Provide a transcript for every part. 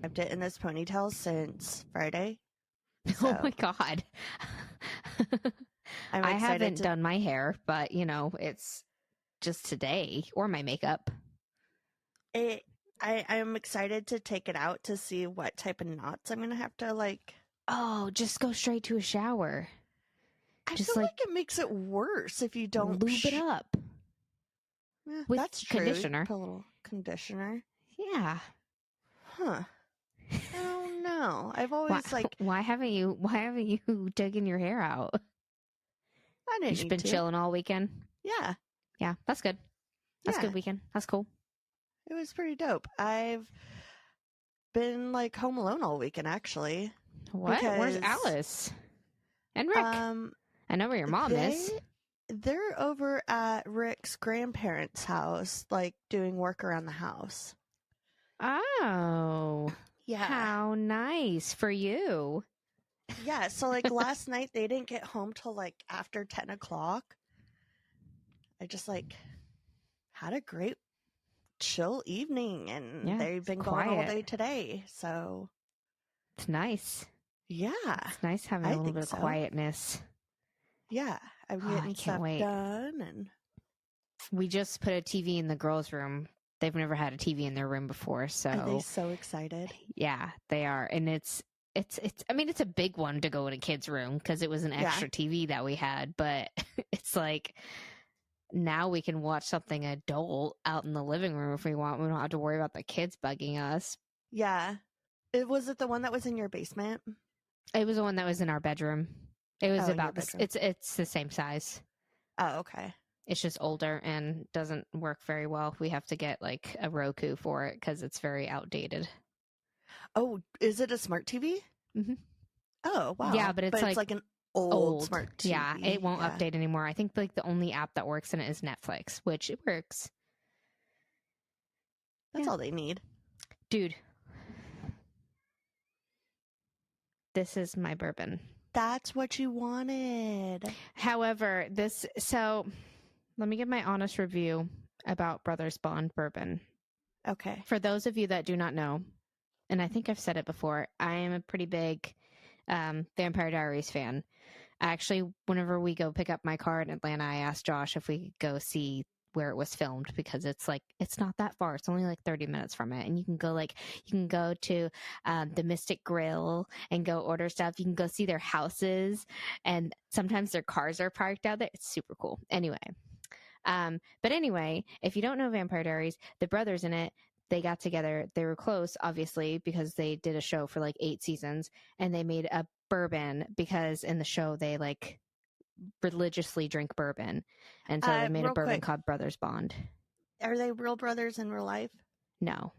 I've it in this ponytail since Friday. Oh my God. I haven't done my hair, but you know, it's just today, or my makeup. I'm excited to take it out to see what type of knots I'm gonna have to like. Oh, just go straight to a shower. I just feel like it makes it worse if you don't lube it up with that's true. Conditioner. Put a little conditioner. Yeah. Huh. I don't know. I've always why haven't you taken your hair out? I didn't. You've been chilling all weekend. Yeah. Yeah, that's good. That's a good weekend. That's cool. It was pretty dope. I've been like home alone all weekend, actually. What? Where's Alice and Rick? I know where your mom is. They're over at Rick's grandparents' house, like doing work around the house. Oh. Yeah. How nice for you. Yeah. So like last night they didn't get home till like after 10 o'clock. I just like had a great chill evening, and they've been going all day today. So it's nice. Yeah. It's nice having a little bit of quietness. Yeah. I'm getting stuff done, and we just put a TV in the girls' room. They've never had a TV in their room before, so are they so excited? Yeah, they are. And it's I mean, it's a big one to go in a kid's room because it was an extra TV that we had, but it's like now we can watch something adult out in the living room if we want. We don't have to worry about the kids bugging us. Yeah. Was it the one that was in your basement? It was the one that was in our bedroom. It was about this. It's the same size. Oh, okay. It's just older and doesn't work very well. We have to get like a Roku for it because it's very outdated. Oh, is it a smart TV? Mm-hmm. Oh, wow. Yeah, but it's like an old smart TV. Yeah, it won't update anymore. I think like the only app that works in it is Netflix, which it works. That's all they need. Dude. This is my bourbon. That's what you wanted. However, so let me give my honest review about Brothers Bond bourbon. Okay. For those of you that do not know, and I think I've said it before, I am a pretty big Vampire Diaries fan. Actually, whenever we go pick up my car in Atlanta, I asked Josh if we could go see where it was filmed because it's not that far. It's only like 30 minutes from it. And you can go to the Mystic Grill and go order stuff. You can go see their houses, and sometimes their cars are parked out there. It's super cool. Anyway. But anyway, if you don't know Vampire Diaries, the brothers in it, they got together. They were close, obviously, because they did a show for like 8 seasons, and they made a bourbon because in the show they like religiously drink bourbon, and so they made a bourbon called Brothers Bond. Are they real brothers in real life? No,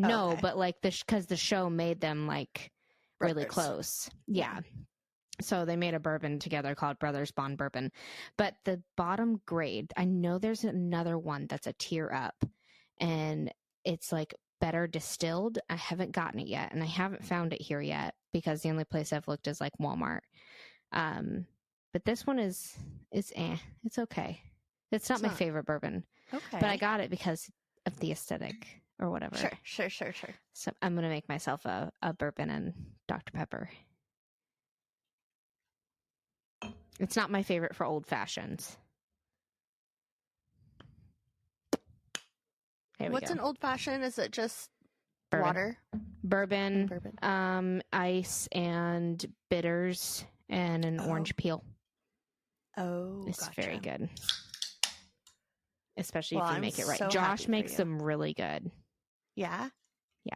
okay. But like because the show made them like brothers. Really close. Yeah. So they made a bourbon together called Brothers Bond Bourbon. But the bottom grade, I know there's another one that's a tier up, and it's like better distilled. I haven't gotten it yet, and I haven't found it here yet because the only place I've looked is like Walmart. But this one is it's okay. It's not my favorite bourbon. Okay. But I got it because of the aesthetic or whatever. Sure. So I'm going to make myself a bourbon and Dr. Pepper. It's not my favorite for old fashions. What's an old fashioned? Is it just water? Bourbon, ice and bitters and an orange peel. Oh, it's gotcha. Very good. Especially if you make it right. So Josh makes them really good. Yeah? Yeah.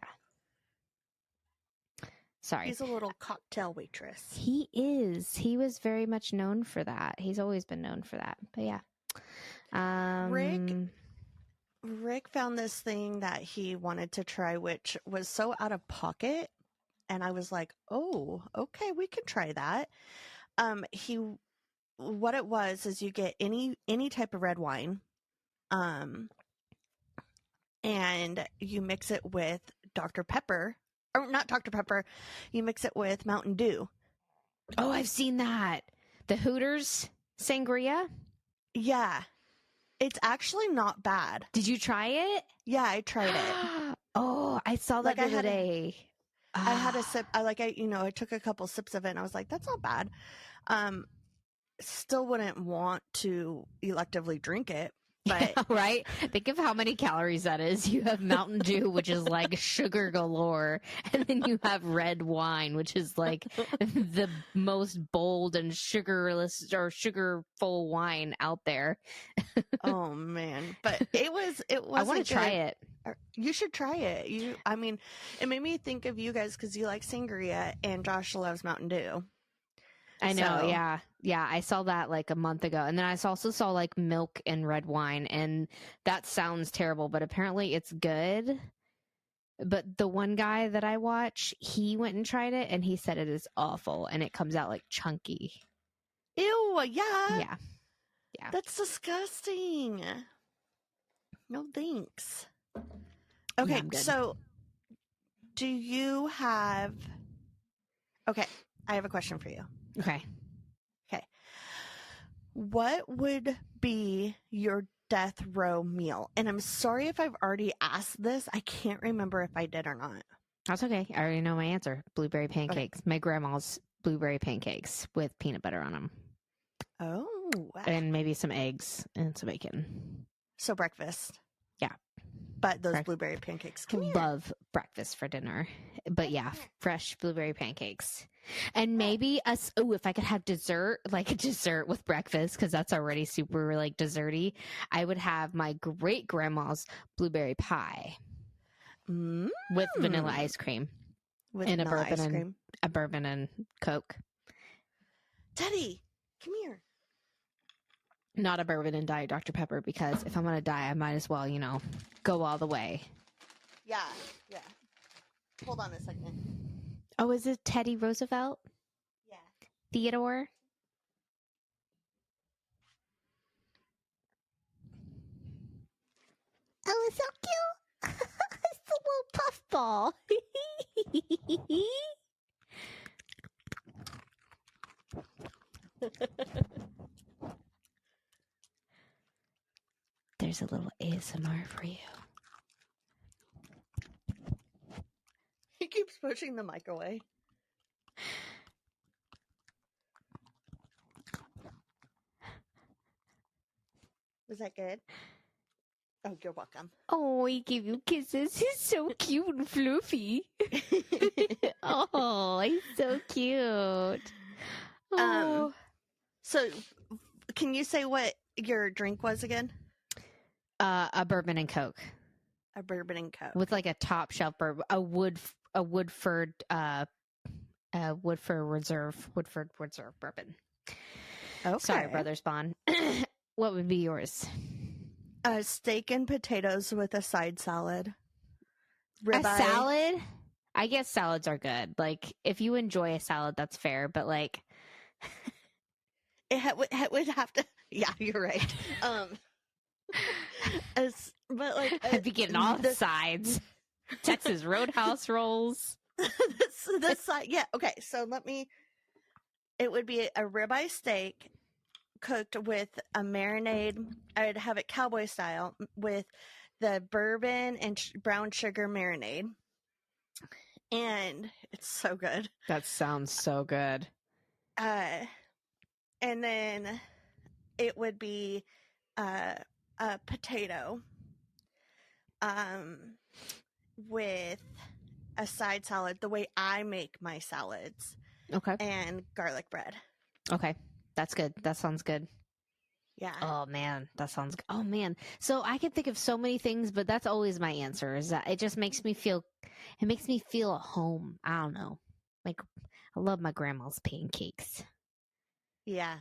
Sorry. He's a little cocktail waitress. He is. He was very much known for that. He's always been known for that. But yeah. Rick found this thing that he wanted to try, which was so out of pocket. And I was like, oh, okay, we can try that. What it was is you get any type of red wine, and you mix it with Dr. Pepper, or not Dr. Pepper, you mix it with Mountain Dew. Oh, I've seen that. The Hooters sangria? Yeah. It's actually not bad. Did you try it? Yeah, I tried it. Oh, I saw that the other day. I had a sip. I took a couple sips of it and I was like, that's not bad. Still wouldn't want to electively drink it. But yeah, right? Think of how many calories that is. You have Mountain Dew, which is like sugar galore, and then you have red wine, which is like the most bold and sugarless or sugar-full wine out there. Oh man, but it was. I want to try it. You should try it. It made me think of you guys because you like sangria and Josh loves Mountain Dew. I know, yeah. Yeah, I saw that like a month ago. And then I also saw like milk and red wine, and that sounds terrible, but apparently it's good. But the one guy that I watch, he went and tried it, and he said it is awful, and it comes out like chunky. Ew, yeah. Yeah. Yeah. That's disgusting. No thanks. Okay, so do you have... Okay, I have a question for you. Okay. What would be your death row meal? And I'm sorry if I've already asked this. I can't remember if I did or not. That's okay. I already know my answer. Blueberry pancakes. Okay. My grandma's blueberry pancakes with peanut butter on them. Oh. And maybe some eggs and some bacon. So breakfast. Yeah. But those blueberry pancakes. Love breakfast for dinner. But yeah, fresh blueberry pancakes. And maybe if I could have dessert, like a dessert with breakfast, because that's already super like desserty, I would have my great grandma's blueberry pie with vanilla ice cream. And a bourbon and Coke. Teddy, come here. Not a bourbon and Diet Dr. Pepper, because if I'm going to die, I might as well, go all the way. Yeah. Hold on a second. Oh, is it Teddy Roosevelt? Yeah. Theodore? Oh, it's so cute. It's a little puffball. There's a little ASMR for you. He keeps pushing the mic away. Was that good? Oh, you're welcome. Oh, he gave you kisses. He's so cute and fluffy. Oh, he's so cute. Oh. So, can you say what your drink was again? A bourbon and Coke. A bourbon and Coke with like a top shelf bourbon, a Woodford Reserve bourbon. Okay. Sorry, Brother Spawn. What would be yours? Steak and potatoes with a side salad. Ribeye. A salad? I guess salads are good. Like, if you enjoy a salad, that's fair. But like, it would have to. Yeah, you're right. But like, I'd be getting all the sides. Texas Roadhouse rolls. the side, yeah. Okay, so it would be a ribeye steak cooked with a marinade. I'd have it cowboy style with the bourbon and brown sugar marinade. And it's so good. That sounds so good. And then it would be a potato with a side salad, the way I make my salads. Okay. And garlic bread. Okay. That's good. That sounds good. Yeah. Oh man, that sounds good. Oh man. So I can think of so many things, but that's always my answer, is that it just makes me feel at home. I don't know. Like, I love my grandma's pancakes. Yeah.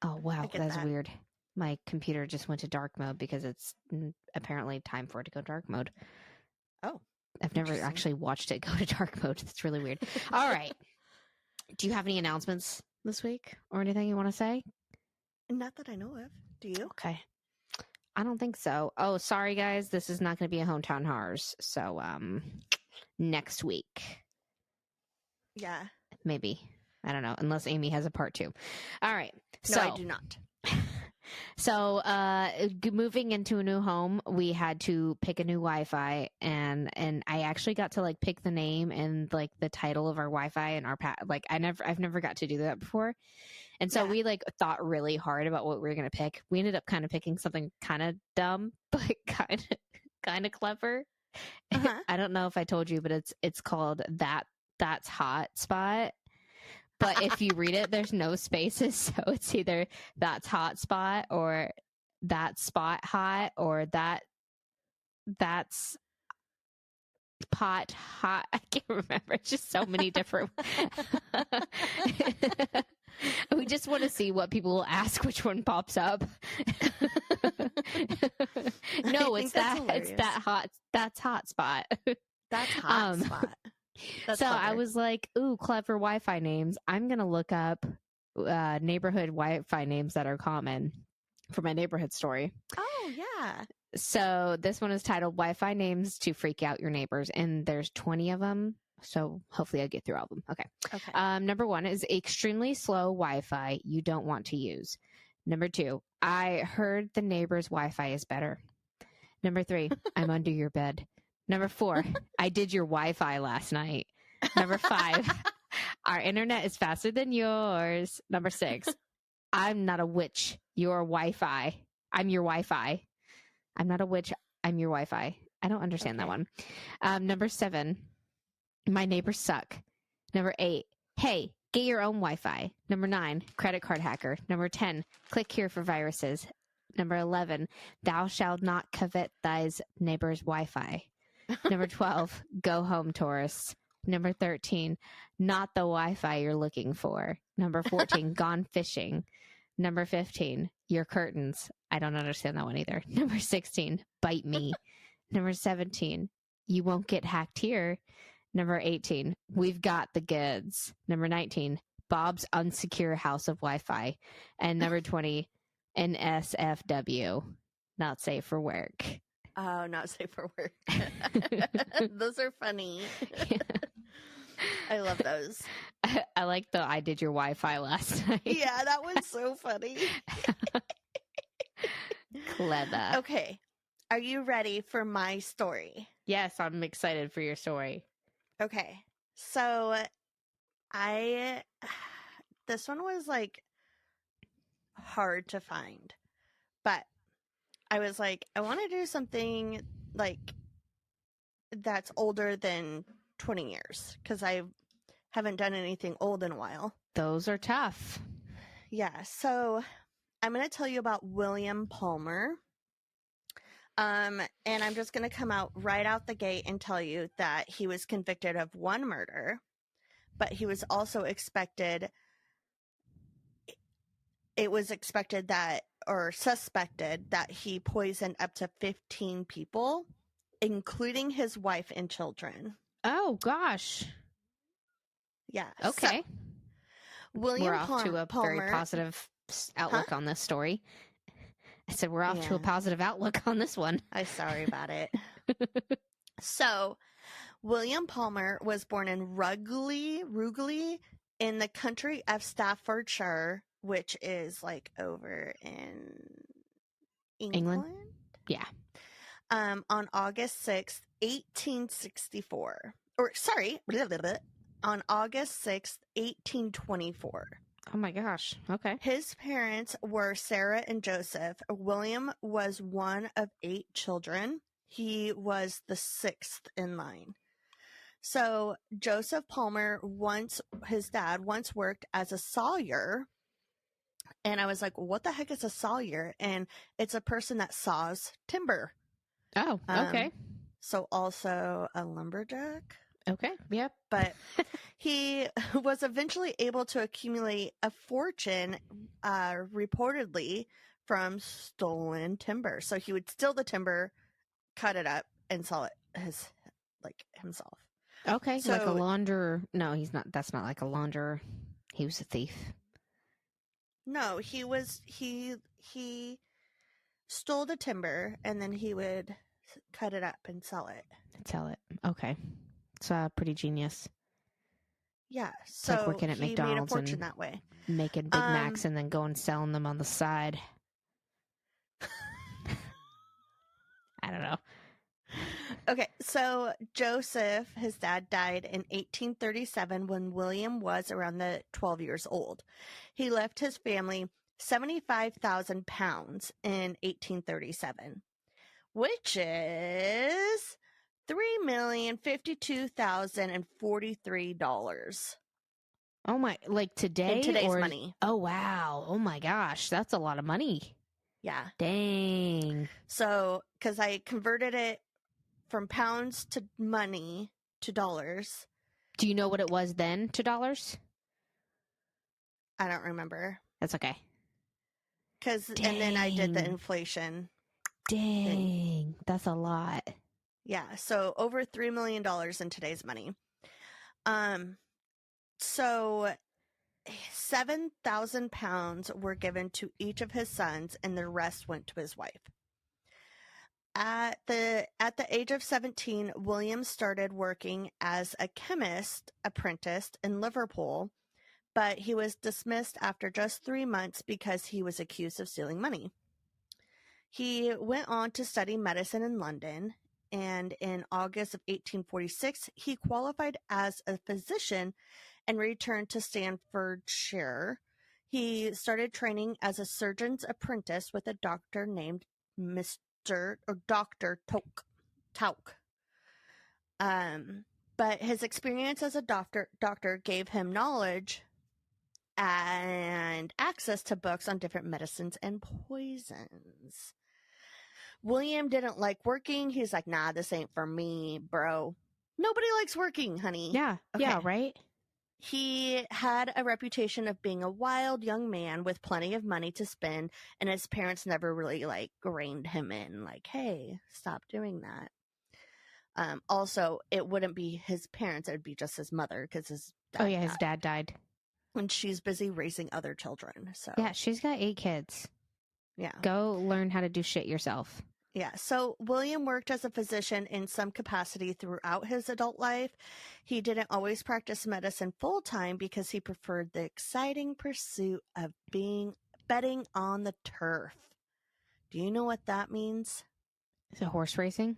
Oh wow, that's weird. My computer just went to dark mode because it's apparently time for it to go dark mode. Oh. I've never actually watched it go to dark mode. It's really weird. All right. Do you have any announcements this week or anything you want to say? Not that I know of. Do you? Okay. I don't think so. Oh, sorry guys. This is not going to be a Hometown Horrors. So, next week. Yeah. Maybe. I don't know. Unless Amy has a part 2. All right. No, I do not. So, moving into a new home, we had to pick a new Wi-Fi, and I actually got to like pick the name and like the title of our Wi-Fi and our I've never got to do that before, and so we like thought really hard about what we were gonna pick. We ended up kind of picking something kind of dumb, but kind of clever. I don't know if I told you, but it's called That's Hot Spot. But if you read it, there's no spaces. So it's either That's Hot Spot or That Spot Hot or That's Pot Hot. I can't remember. It's just so many different. We just want to see what people will ask, which one pops up. No, it's that hot. That's Hot Spot. That's Hot Spot. That's so clever. I was like, ooh, clever Wi-Fi names. I'm going to look up neighborhood Wi-Fi names that are common for my neighborhood story. Oh, yeah. So this one is titled Wi-Fi Names to Freak Out Your Neighbors. And there's 20 of them. So hopefully I get through all of them. Okay. Number 1 is extremely slow Wi-Fi you don't want to use. Number 2, I heard the neighbor's Wi-Fi is better. Number 3, I'm under your bed. Number 4, I did your Wi-Fi last night. Number 5, our internet is faster than yours. Number 6, I'm not a witch. You're Wi-Fi. I'm your Wi-Fi. I'm not a witch. I'm your Wi-Fi. I don't understand that one. Number 7, my neighbors suck. Number 8, hey, get your own Wi-Fi. Number 9, credit card hacker. Number 10, click here for viruses. Number 11, thou shalt not covet thy neighbor's Wi-Fi. Number 12, go home, tourists. Number 13, not the Wi-Fi you're looking for. Number 14, gone fishing. Number 15, your curtains. I don't understand that one either. Number 16, bite me. Number 17, you won't get hacked here. Number 18, we've got the goods. Number 19, Bob's unsecure house of Wi-Fi. And number 20, NSFW, not safe for work. Oh, not safe for work. Those are funny. Yeah. I love those. I like the I did your Wi-Fi last night. Yeah, that one's so funny. Clever. Okay. Are you ready for my story? Yes, I'm excited for your story. Okay. So this one was like hard to find, but I was like, I want to do something like that's older than 20 years because I haven't done anything old in a while. Those are tough. Yeah. So I'm going to tell you about William Palmer. And I'm just going to come out right out the gate and tell you that he was convicted of one murder, but he was also expected, it was expected that, or suspected that he poisoned up to 15 people, including his wife and children. Oh, gosh. Yeah. Okay. So, William We're off to a Palmer, very positive outlook on this story. I said we're off to a positive outlook on this one. I'm sorry about it. So, William Palmer was born in Rugeley in the country of Staffordshire, which is like over in England? Yeah. On August 6th, 1864. Or, sorry, on August 6th, 1824. Oh my gosh. Okay. His parents were Sarah and Joseph. William was one of 8 children. He was the 6th in line. So Joseph Palmer his dad once worked as a sawyer. And I was like, what the heck is a sawyer? And it's a person that saws timber. Oh, okay. So also a lumberjack. Okay. Yep. But he was eventually able to accumulate a fortune, reportedly from stolen timber. So he would steal the timber, cut it up, and sell it himself. Okay. So, like a launderer. No, he's not. That's not like a launderer. He was a thief. No, he stole the timber and then he would cut it up and sell it. Okay. It's pretty genius. Yeah, so like working at he McDonald's made a fortune that way. Making Big Macs and then going selling them on the side. I don't know. Okay, so Joseph, his dad, died in 1837 when William was around 12 years old. He left his family 75,000 pounds in 1837, which is $3,052,043. Oh my, like today? In today's money. Oh, wow. Oh my gosh. That's a lot of money. Yeah. Dang. So, because I converted it from pounds to money to dollars. Do you know what it was then to dollars? I don't remember. That's okay. And then I did the inflation. Dang. Thing. That's a lot. Yeah. So over $3 million in today's money. So 7,000 pounds were given to each of his sons and the rest went to his wife. At the age of 17, William started working as a chemist apprentice in Liverpool, but he was dismissed after just 3 months because he was accused of stealing money. He went on to study medicine in London, and in August of 1846, he qualified as a physician and returned to Staffordshire. He started training as a surgeon's apprentice with a doctor named Dr. Tauk. But his experience as a doctor gave him knowledge and access to books on different medicines and poisons. William didn't like working. He's like, nah, this ain't for me, bro. Nobody likes working, honey. Yeah. Okay. Yeah, right? He had a reputation of being a wild young man with plenty of money to spend, and his parents never really reined him in, like, hey, stop doing that. Also, it wouldn't be his parents, it would be just his mother, because his dad died. And she's busy raising other children. So yeah, she's got 8 kids. Yeah. Go learn how to do shit yourself. Yeah. So William worked as a physician in some capacity throughout his adult life. He didn't always practice medicine full time because he preferred the exciting pursuit of betting on the turf. Do you know what that means? Is it horse racing?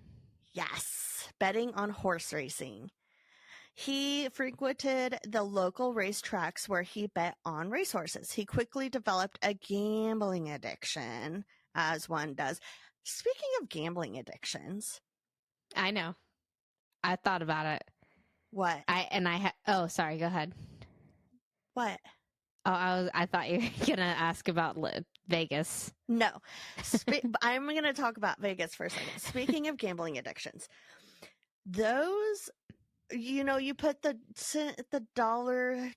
Yes. Betting on horse racing. He frequented the local racetracks where he bet on racehorses. He quickly developed a gambling addiction, as one does. Speaking of gambling addictions. I know. I thought about it. What? Oh, sorry, go ahead. What? Oh, I thought you were going to ask about Vegas. No. I'm going to talk about Vegas for a second. Speaking of gambling addictions, those... you put the dollar,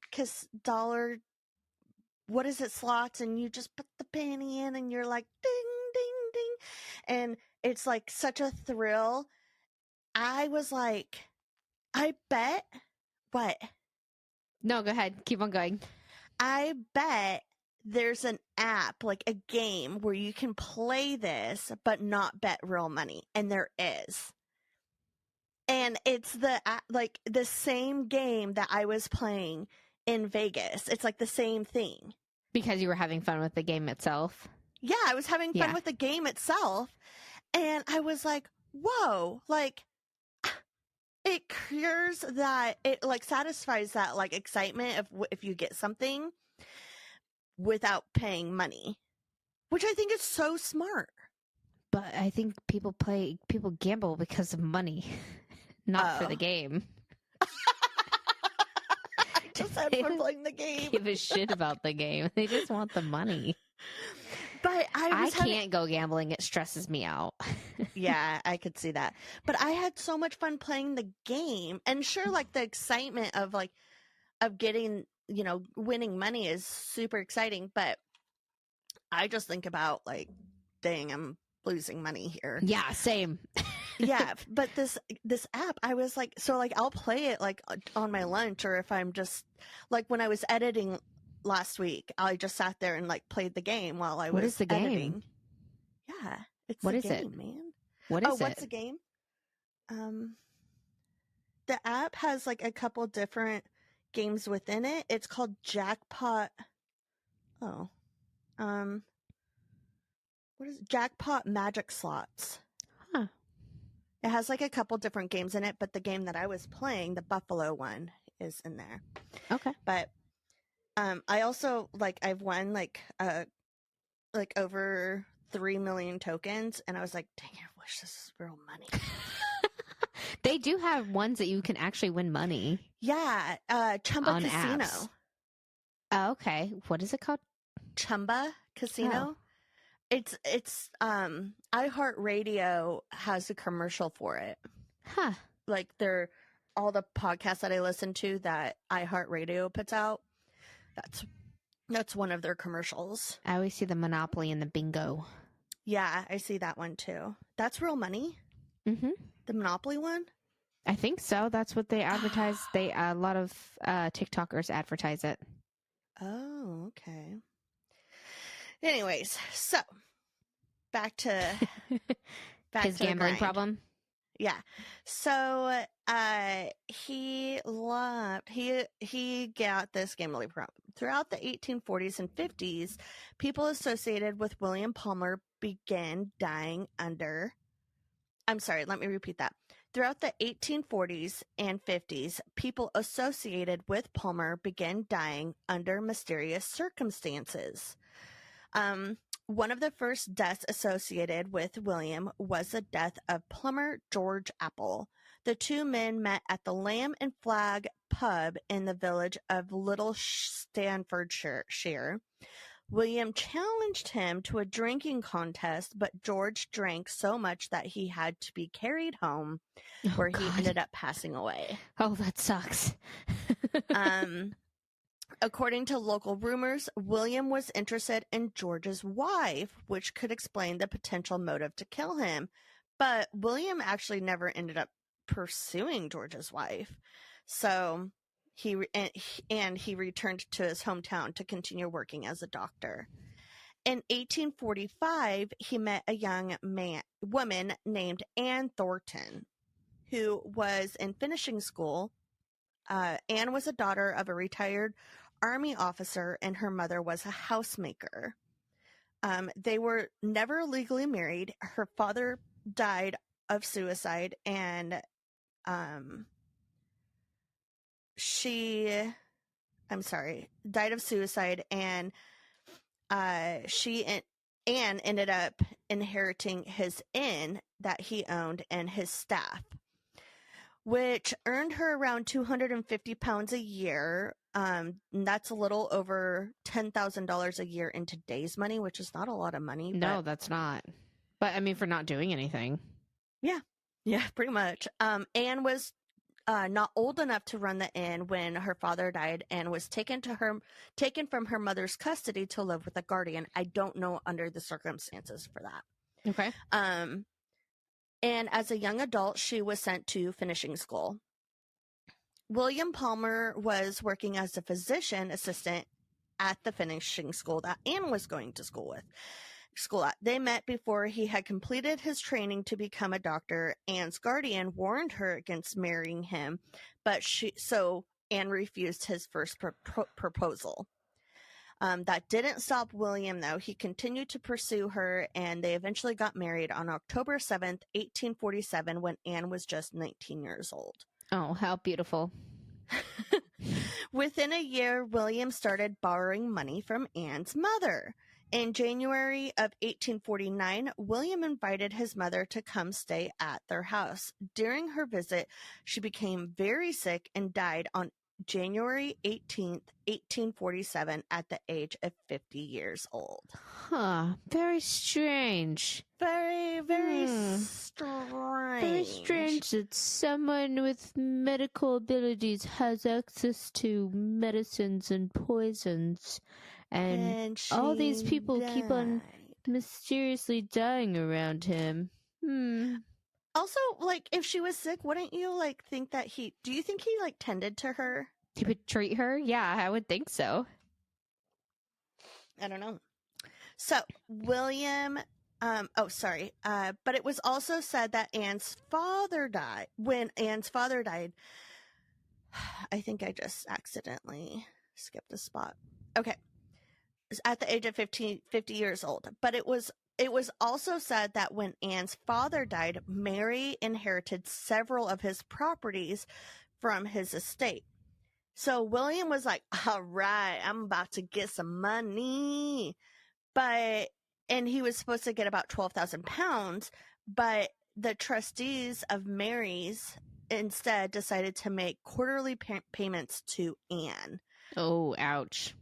what is it, slots, and you just put the penny in and you're like, ding, ding, ding. And it's like such a thrill. I was like, I bet, what? No, go ahead. Keep on going. I bet there's an app, like a game where you can play this, but not bet real money. And there is. And it's the same game that I was playing in Vegas. It's like the same thing. Because you were having fun with the game itself? Yeah, I was having fun with the game itself. And I was like, whoa, it cures that, it satisfies that excitement of if you get something without paying money, which I think is so smart. But I think people gamble because of money. Not for the game. I just said for playing the game. Give a shit about the game. They just want the money. But I can't go gambling. It stresses me out. Yeah, I could see that. But I had so much fun playing the game. And sure, the excitement of getting, winning money is super exciting. But I just think about dang, I'm losing money here. Yeah, same. Yeah, but this app, I was I'll play it on my lunch, or if I'm just when I was editing last week, I just sat there and played the game while I was editing. What is the game? Yeah, it's what the is game, it? man. What is it? What's the game? The app has a couple different games within it. It's called Jackpot. Oh, what is it? Jackpot Magic Slots. Huh. It has like a couple different games in it, but the game that I was playing, the Buffalo one, is in there. Okay. But I also I've won like over 3 million tokens, and I was like, dang, I wish this was real money. They do have ones that you can actually win money. Yeah, Chumba Casino. Apps. Oh, okay. What is it called? Chumba Casino. Oh. It's iHeartRadio has a commercial for it. Huh. Like all the podcasts that I listen to that iHeartRadio puts out, that's one of their commercials. I always see the Monopoly and the Bingo. Yeah, I see that one too. That's real money? Mm-hmm. The Monopoly one? I think so. That's what they advertise. A lot of TikTokers advertise it. Oh, okay. Anyways, so back to his gambling problem. Yeah. So he got this gambling problem. Throughout the 1840s and 50s, people associated with William Palmer began dying under. I'm sorry, let me repeat that. Throughout the 1840s and 50s, people associated with Palmer began dying under mysterious circumstances. One of the first deaths associated with William was the death of plumber George Apple. The two men met at the Lamb and Flag pub in the village of Little Stanfordshire. William challenged him to a drinking contest, but George drank so much that he had to be carried home, where he ended up passing away. Oh, that sucks. According to local rumors, William was interested in George's wife, which could explain the potential motive to kill him. But William actually never ended up pursuing George's wife. So he returned to his hometown to continue working as a doctor. In 1845, he met a young woman named Anne Thornton, who was in finishing school. Anne was a daughter of a retired Army officer, and her mother was a housemaker. They were never legally married. Her father died of suicide, and Anne ended up inheriting his inn that he owned and his staff, which earned her around £250 a year. That's a little over $10,000 a year in today's money, which is not a lot of money. No, that's not. But I mean, for not doing anything. Yeah, pretty much. Anne was not old enough to run the inn when her father died, and was taken from her mother's custody to live with a guardian. I don't know under the circumstances for that. Okay. And as a young adult, she was sent to finishing school. William Palmer was working as a physician assistant at the finishing school that Anne was going to school at. They met before he had completed his training to become a doctor. Anne's guardian warned her against marrying him, but Anne refused his first proposal. That didn't stop William, though. He continued to pursue her, and they eventually got married on October 7th, 1847, when Anne was just 19 years old. Oh, how beautiful. Within a year, William started borrowing money from Anne's mother. In January of 1849, William invited his mother to come stay at their house. During her visit, she became very sick and died on January 18th, 1847, at the age of 50 years old. Huh. Very strange. Very, very strange. Very strange that someone with medical abilities has access to medicines and poisons. And all these people keep on mysteriously dying around him. Also, if she was sick, wouldn't you, think that do you think he, tended to her? He would treat her? Yeah, I would think so. I don't know. So, William, but it was also said that Anne's father died. When Anne's father died, I think I just accidentally skipped a spot. Okay. At the age of 50 years old. But it was It was also said that when Anne's father died, Mary inherited several of his properties from his estate. So William was like, all right, I'm about to get some money. And he was supposed to get about 12,000 pounds, but the trustees of Mary's instead decided to make quarterly payments to Anne. Oh, ouch.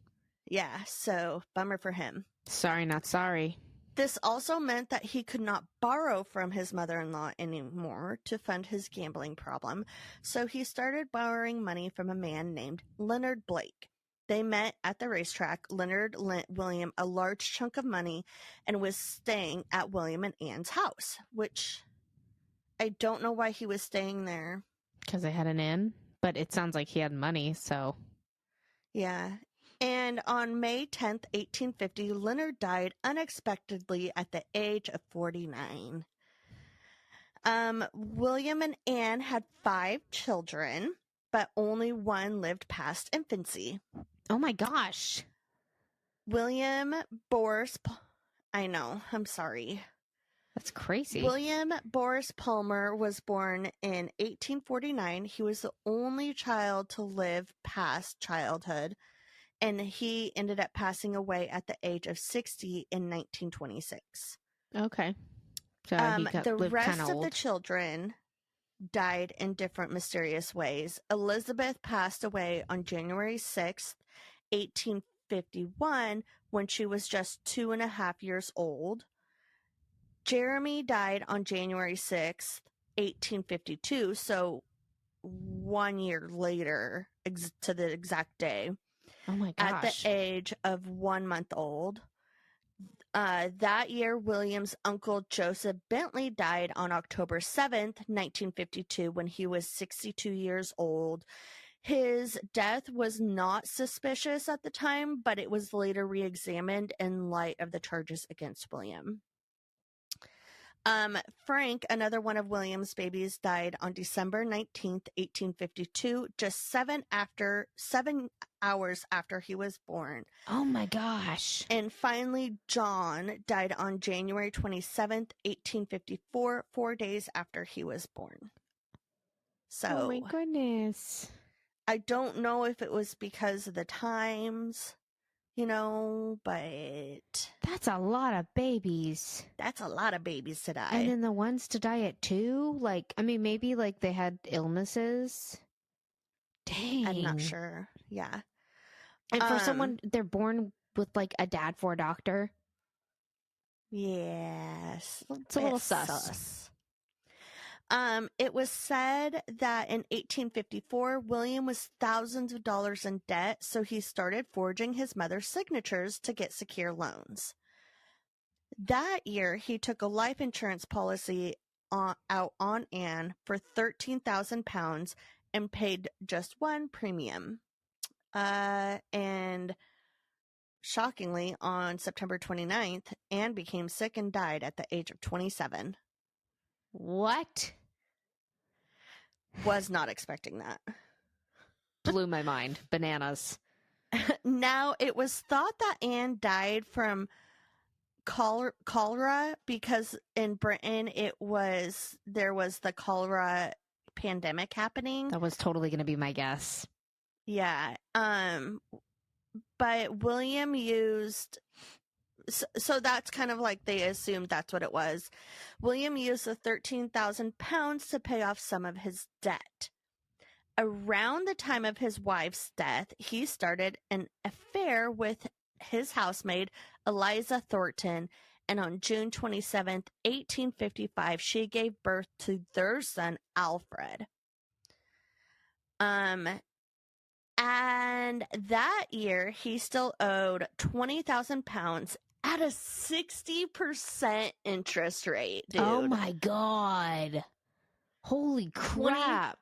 Yeah, so bummer for him. Sorry, not sorry. This also meant that he could not borrow from his mother-in-law anymore to fund his gambling problem, so he started borrowing money from a man named Leonard Blake. They met at the racetrack. Leonard lent William a large chunk of money and was staying at William and Anne's house, which I don't know why he was staying there. Because they had an inn, but it sounds like he had money, so. Yeah. And on May 10th, 1850, Leonard died unexpectedly at the age of 49. William and Anne had 5 children, but only one lived past infancy. Oh my gosh. William Boris... I know, I'm sorry. That's crazy. William Boris Palmer was born in 1849. He was the only child to live past childhood, and he ended up passing away at the age of 60 in 1926. Okay. So the rest of the children died in different mysterious ways. Elizabeth passed away on January 6th, 1851, when she was just 2.5 years old. Jeremy died on January 6th, 1852, so 1 year later, to the exact day. Oh my gosh. At the age of 1 month old. That year, William's uncle Joseph Bentley died on October 7th, 1952, when he was 62 years old. His death was not suspicious at the time, but it was later re-examined in light of the charges against William. Frank, another one of William's babies, died on December 19th, 1852, just 7 hours after he was born. Oh my gosh. And finally, John died on January 27th, 1854, 4 days after he was born. So, oh my goodness. I don't know if it was because of the times, but... That's a lot of babies. That's a lot of babies to die. And then the ones to die at 2? Maybe they had illnesses. Dang. I'm not sure. Yeah. And for someone, they're born with a dad for a doctor. Yes. It's a little sus. It was said that in 1854, William was thousands of dollars in debt, so he started forging his mother's signatures to get secure loans. That year, he took a life insurance policy out on Anne for £13,000 and paid just one premium. And shockingly, on September 29th, Anne became sick and died at the age of 27. What? Was not expecting that. Blew my mind. Bananas. Now, it was thought that Anne died from cholera because in Britain there was the cholera pandemic happening. That was totally going to be my guess. Yeah. But William used... So that's kind of they assumed that's what it was. William used the £13,000 to pay off some of his debt. Around the time of his wife's death, he started an affair with his housemaid, Eliza Thornton, and on June 27th, 1855, she gave birth to their son, Alfred. And that year, he still owed £20,000 at a 60% interest rate, dude. Oh my God. Holy crap.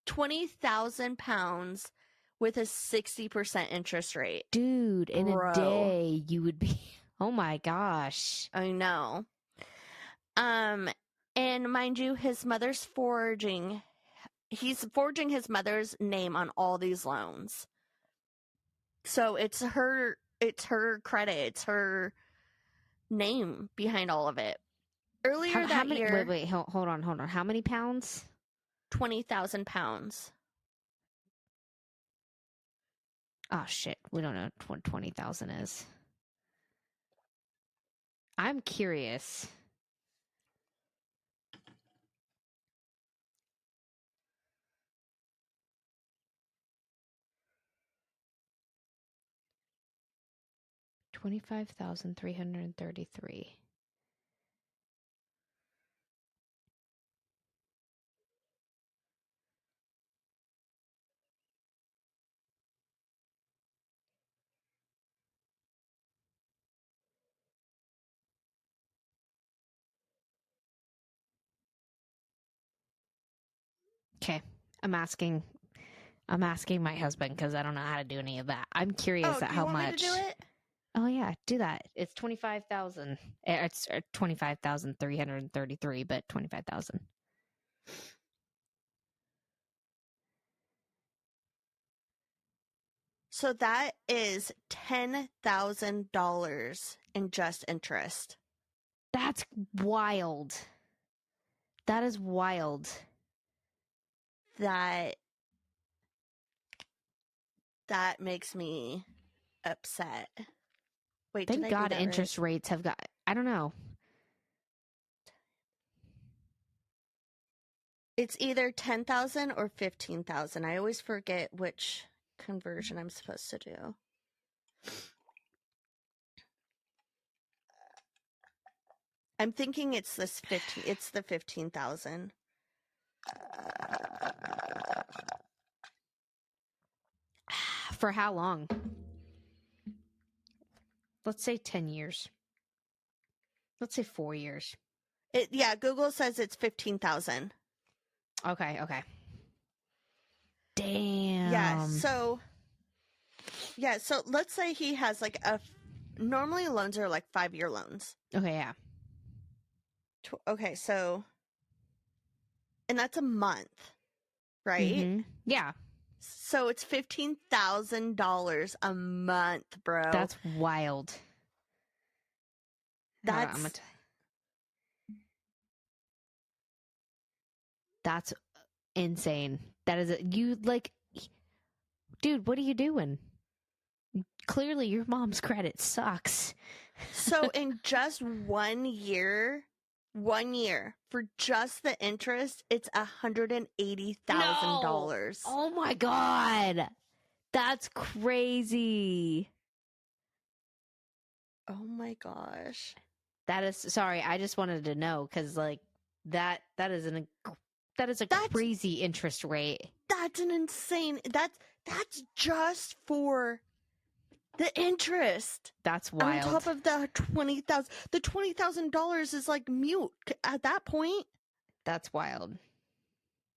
£20,000 with a 60% interest rate. Dude, in a day, you would be... Oh my gosh. I know. And mind you, his mother's forging... He's forging his mother's name on all these loans. So it's her credit. It's her name behind all of it. Earlier How many, year... Wait, hold on. How many pounds? 20,000 pounds. Oh, shit. We don't know what 20,000 is. I'm curious. $25,333. Okay, I'm asking my husband because I don't know how to do any of that. I'm curious at how much. Me to do it? Oh yeah, do that. It's 25,000. It's 25,333, but 25,000. So that is $10,000 in just interest. That's wild. That is wild. That makes me upset. Wait, thank God interest right? rates have got, I don't know. It's either 10,000 or 15,000. I always forget which conversion I'm supposed to do. I'm thinking it's the 15,000. For how long? Let's say 10 years. Let's say 4 years. Yeah, Google says it's 15,000. Okay. Damn. Yeah, so let's say he has like normally loans are like 5-year loans. Okay, yeah. Okay, so, and that's a month, right? Mm-hmm. Yeah. So it's $15,000 a month, bro. That's wild. That's insane. That is dude, what are you doing? Clearly your mom's credit sucks. So in just 1 year, for just the interest, it's $180,000. No! Oh my God. That's crazy. Oh my gosh. That is, sorry, I just wanted to know because like that is a crazy interest rate. That's an insane. That's just for the interest. That's wild. On top of the $20,000. The $20,000 is like mute at that point. That's wild.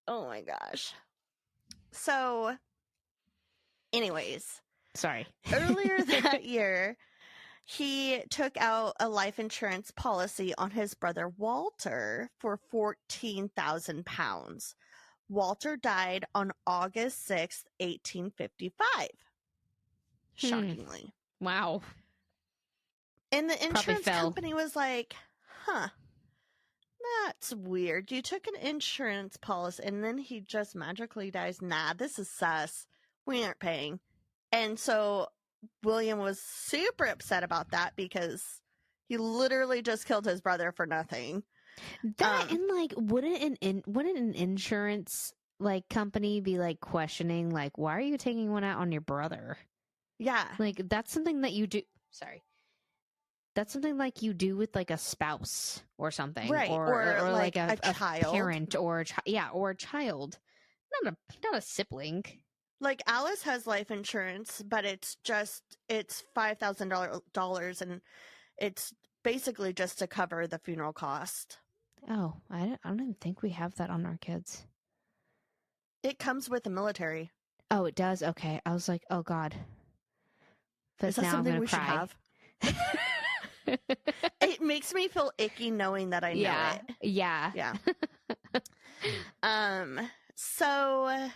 Oh my gosh. So, anyways. Sorry. Earlier that year, he took out a life insurance policy on his brother Walter for £14,000. Walter died on August 6th, 1855. Shockingly. Wow. And the insurance company was like, that's weird. You took an insurance policy and then he just magically dies. Nah, this is sus. We aren't paying. And so William was super upset about that because he literally just killed his brother for nothing. And like, wouldn't an insurance like company be like questioning like, why are you taking one out on your brother? Yeah, like that's something that you do. Sorry, that's something like you do with like a spouse or something, right? Or like a child, parent, or a or a child, not a sibling. Like Alice has life insurance, but it's $5,000, and it's basically just to cover the funeral cost. Oh, I don't even think we have that on our kids. It comes with the military. Oh, it does? Okay. I was like, oh God. But is that now something I'm we cry. should have? It makes me feel icky knowing that I know it. Yeah. Yeah. So,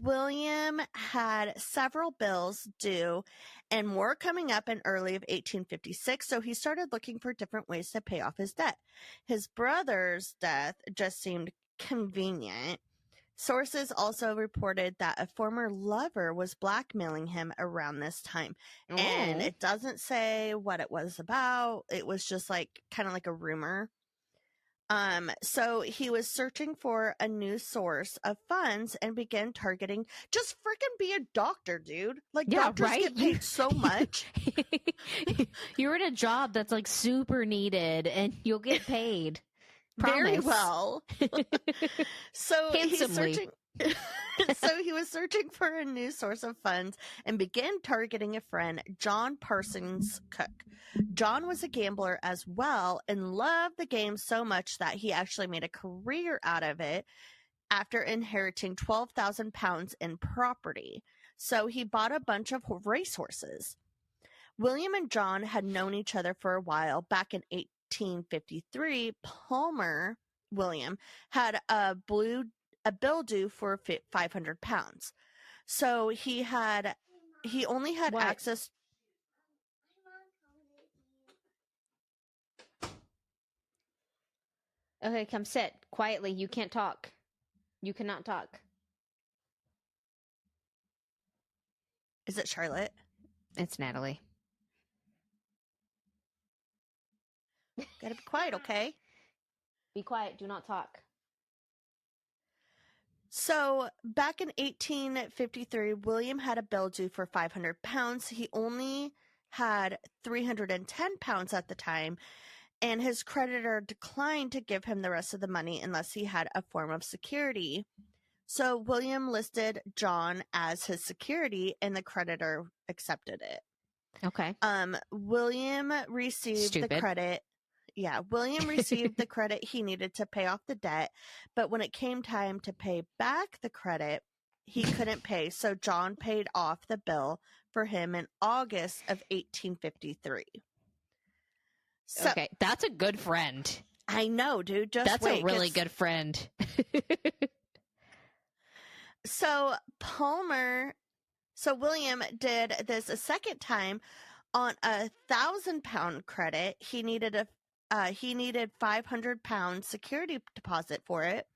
William had several bills due and more coming up in early of 1856, so he started looking for different ways to pay off his debt. His brother's death just seemed convenient. Sources also reported that a former lover was blackmailing him around this time. Oh. And it doesn't say what it was about. It was just like kind of like a rumor. So he was searching for a new source of funds and began targeting, just freaking be a doctor, dude. Like, yeah, doctors right? Get paid so much. You're in a job that's like super needed and you'll get paid. Very well. So handsomely. He was searching for a new source of funds and began targeting a friend, John Parsons Cook. John was a gambler as well and loved the game so much that he actually made a career out of it after inheriting £12,000 in property. So he bought a bunch of racehorses. William and John had known each other for a while. Back in 1853, Palmer William had a bill due for £500. So he only had access. Okay, come sit quietly. You can't talk. You cannot talk. Is it Charlotte? It's Natalie. Gotta be quiet, okay? Be quiet. Do not talk. So, back in 1853, William had a bill due for £500. He only had £310 at the time, and his creditor declined to give him the rest of the money unless he had a form of security. So, William listed John as his security, and the creditor accepted it. Okay. William received the credit. Yeah, William received the credit he needed to pay off the debt, but when it came time to pay back the credit, he couldn't pay, so John paid off the bill for him in August of 1853. So, okay, that's a good friend. I know, dude. That's a really good friend. So William did this a second time on a £1,000 credit. He needed £500 security deposit for it.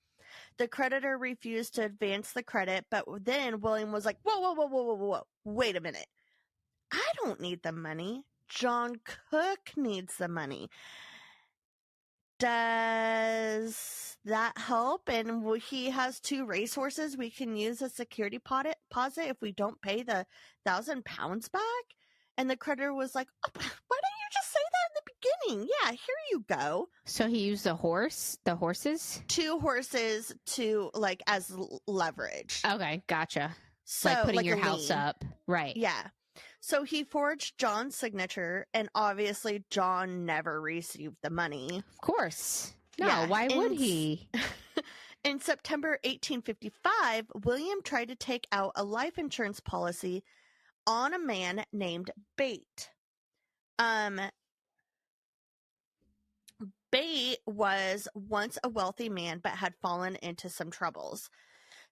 The creditor refused to advance the credit, but then William was like, whoa, wait a minute. I don't need the money. John Cook needs the money. Does that help? And he has 2 racehorses. We can use a security deposit if we don't pay the £1,000 back. And the creditor was like, oh, why didn't you just say that in the beginning? Yeah, here you go. So he used the horses? 2 horses to as leverage. Okay, gotcha. So, like putting your house up. Right. Yeah. So he forged John's signature, and obviously John never received the money. Of course. No, yeah. Why would he? In September 1855, William tried to take out a life insurance policy on a man named BUUT. BUUT was once a wealthy man but had fallen into some troubles.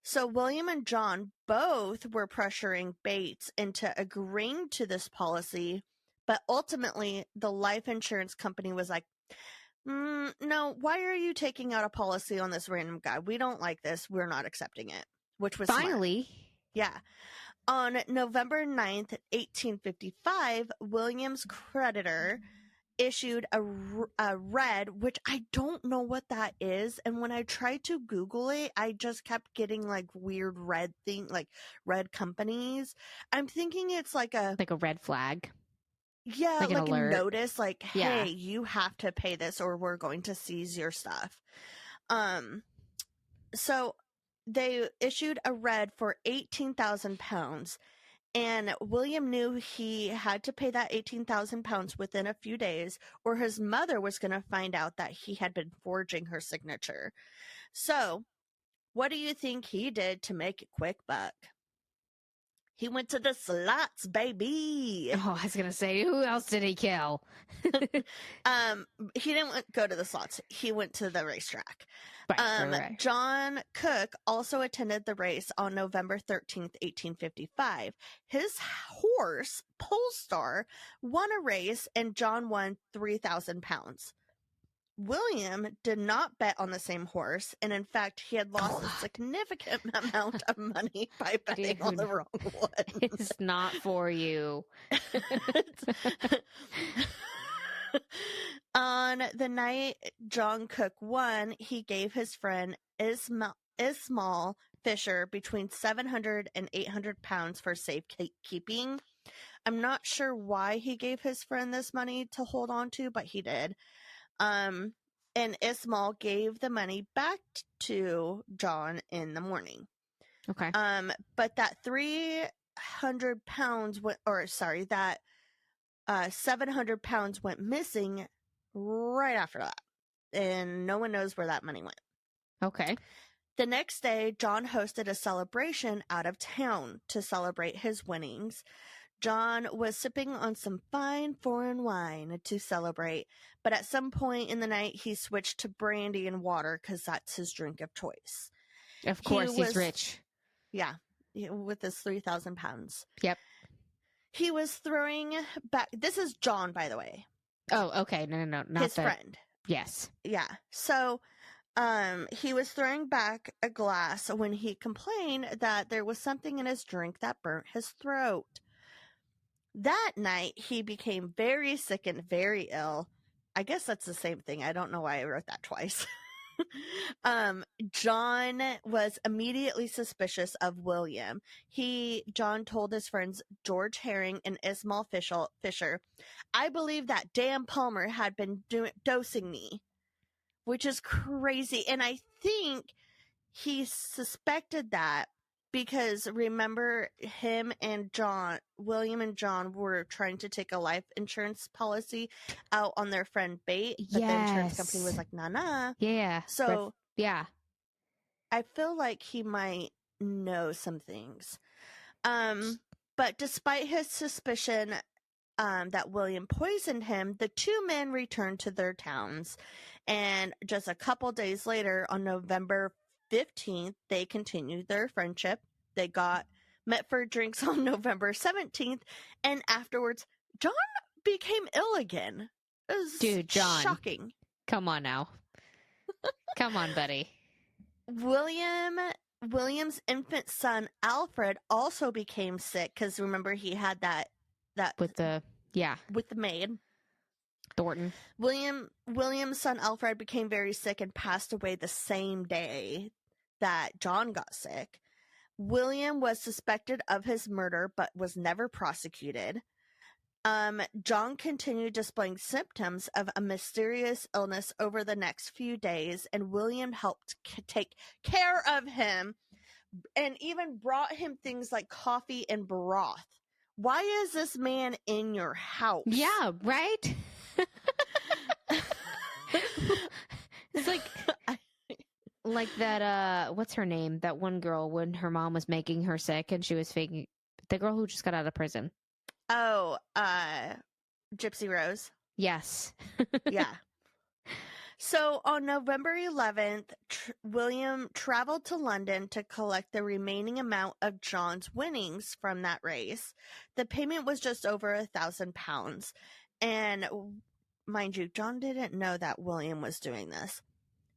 So William and John both were pressuring BUUT into agreeing to this policy, but ultimately the life insurance company was like, no, why are you taking out a policy on this random guy? We don't like this. We're not accepting it, which was finally. Smart. Yeah. On November 9th, 1855, William's creditor issued a red, which I don't know what that is. And when I tried to Google it, I just kept getting weird red red companies. I'm thinking it's like a red flag. Yeah, like a notice, hey, you have to pay this or we're going to seize your stuff. So they issued a red for £18,000. And William knew he had to pay that £18,000 within a few days, or his mother was going to find out that he had been forging her signature. So, what do you think he did to make a quick buck? He went to the slots, baby. Oh, I was going to say, who else did he kill? He didn't go to the slots. He went to the racetrack. Right. John Cook also attended the race on November 13th, 1855. His horse, Polestar, won a race, and John won 3,000 pounds. William did not bet on the same horse, and in fact, he had lost a significant amount of money by betting on the wrong one. It's not for you. On the night John Cook won, he gave his friend Ismail Fisher between 700 and 800 pounds for safekeeping. I'm not sure why he gave his friend this money to hold on to, but he did. And Ismail gave the money back to John in the morning. Okay. But that 300 pounds that 700 pounds went missing right after that. And no one knows where that money went. Okay. The next day, John hosted a celebration out of town to celebrate his winnings. John was sipping on some fine foreign wine to celebrate, but at some point in the night, he switched to brandy and water because that's his drink of choice. Of course, he's rich. Yeah, with his 3,000 pounds. Yep. He was throwing back. This is John, by the way. Oh, okay. No, not his friend. Yes. Yeah. So, he was throwing back a glass when he complained that there was something in his drink that burnt his throat. That night, he became very sick and very ill. I guess that's the same thing. I don't know why I wrote that twice. John was immediately suspicious of William. John told his friends George Herring and Ismail Fisher, "I believe that Dan Palmer had been dosing me," which is crazy. And I think he suspected that because remember William and John were trying to take a life insurance policy out on their friend Bate, but the insurance company was like, nah. Yeah. So, yeah. I feel like he might know some things. But despite his suspicion that William poisoned him, the two men returned to their towns. And just a couple days later, on November 15th, they continued their friendship. They met for drinks on November 17th, and afterwards, John became ill again. It was John, shocking. Come on now. Come on, buddy. William's infant son, Alfred, also became sick, because remember, he had that with the maid. Thornton. William's son Alfred became very sick and passed away the same day that John got sick. William was suspected of his murder but was never prosecuted. John continued displaying symptoms of a mysterious illness over the next few days, and William helped take care of him and even brought him things like coffee and broth. Why is this man in your house? Yeah, right? It's like that, what's her name? That one girl when her mom was making her sick and she was faking, the girl who just got out of prison. Oh, Gypsy Rose. Yes. Yeah. So on November 11th, William traveled to London to collect the remaining amount of John's winnings from that race. The payment was just over £1,000. And mind you, John didn't know that William was doing this.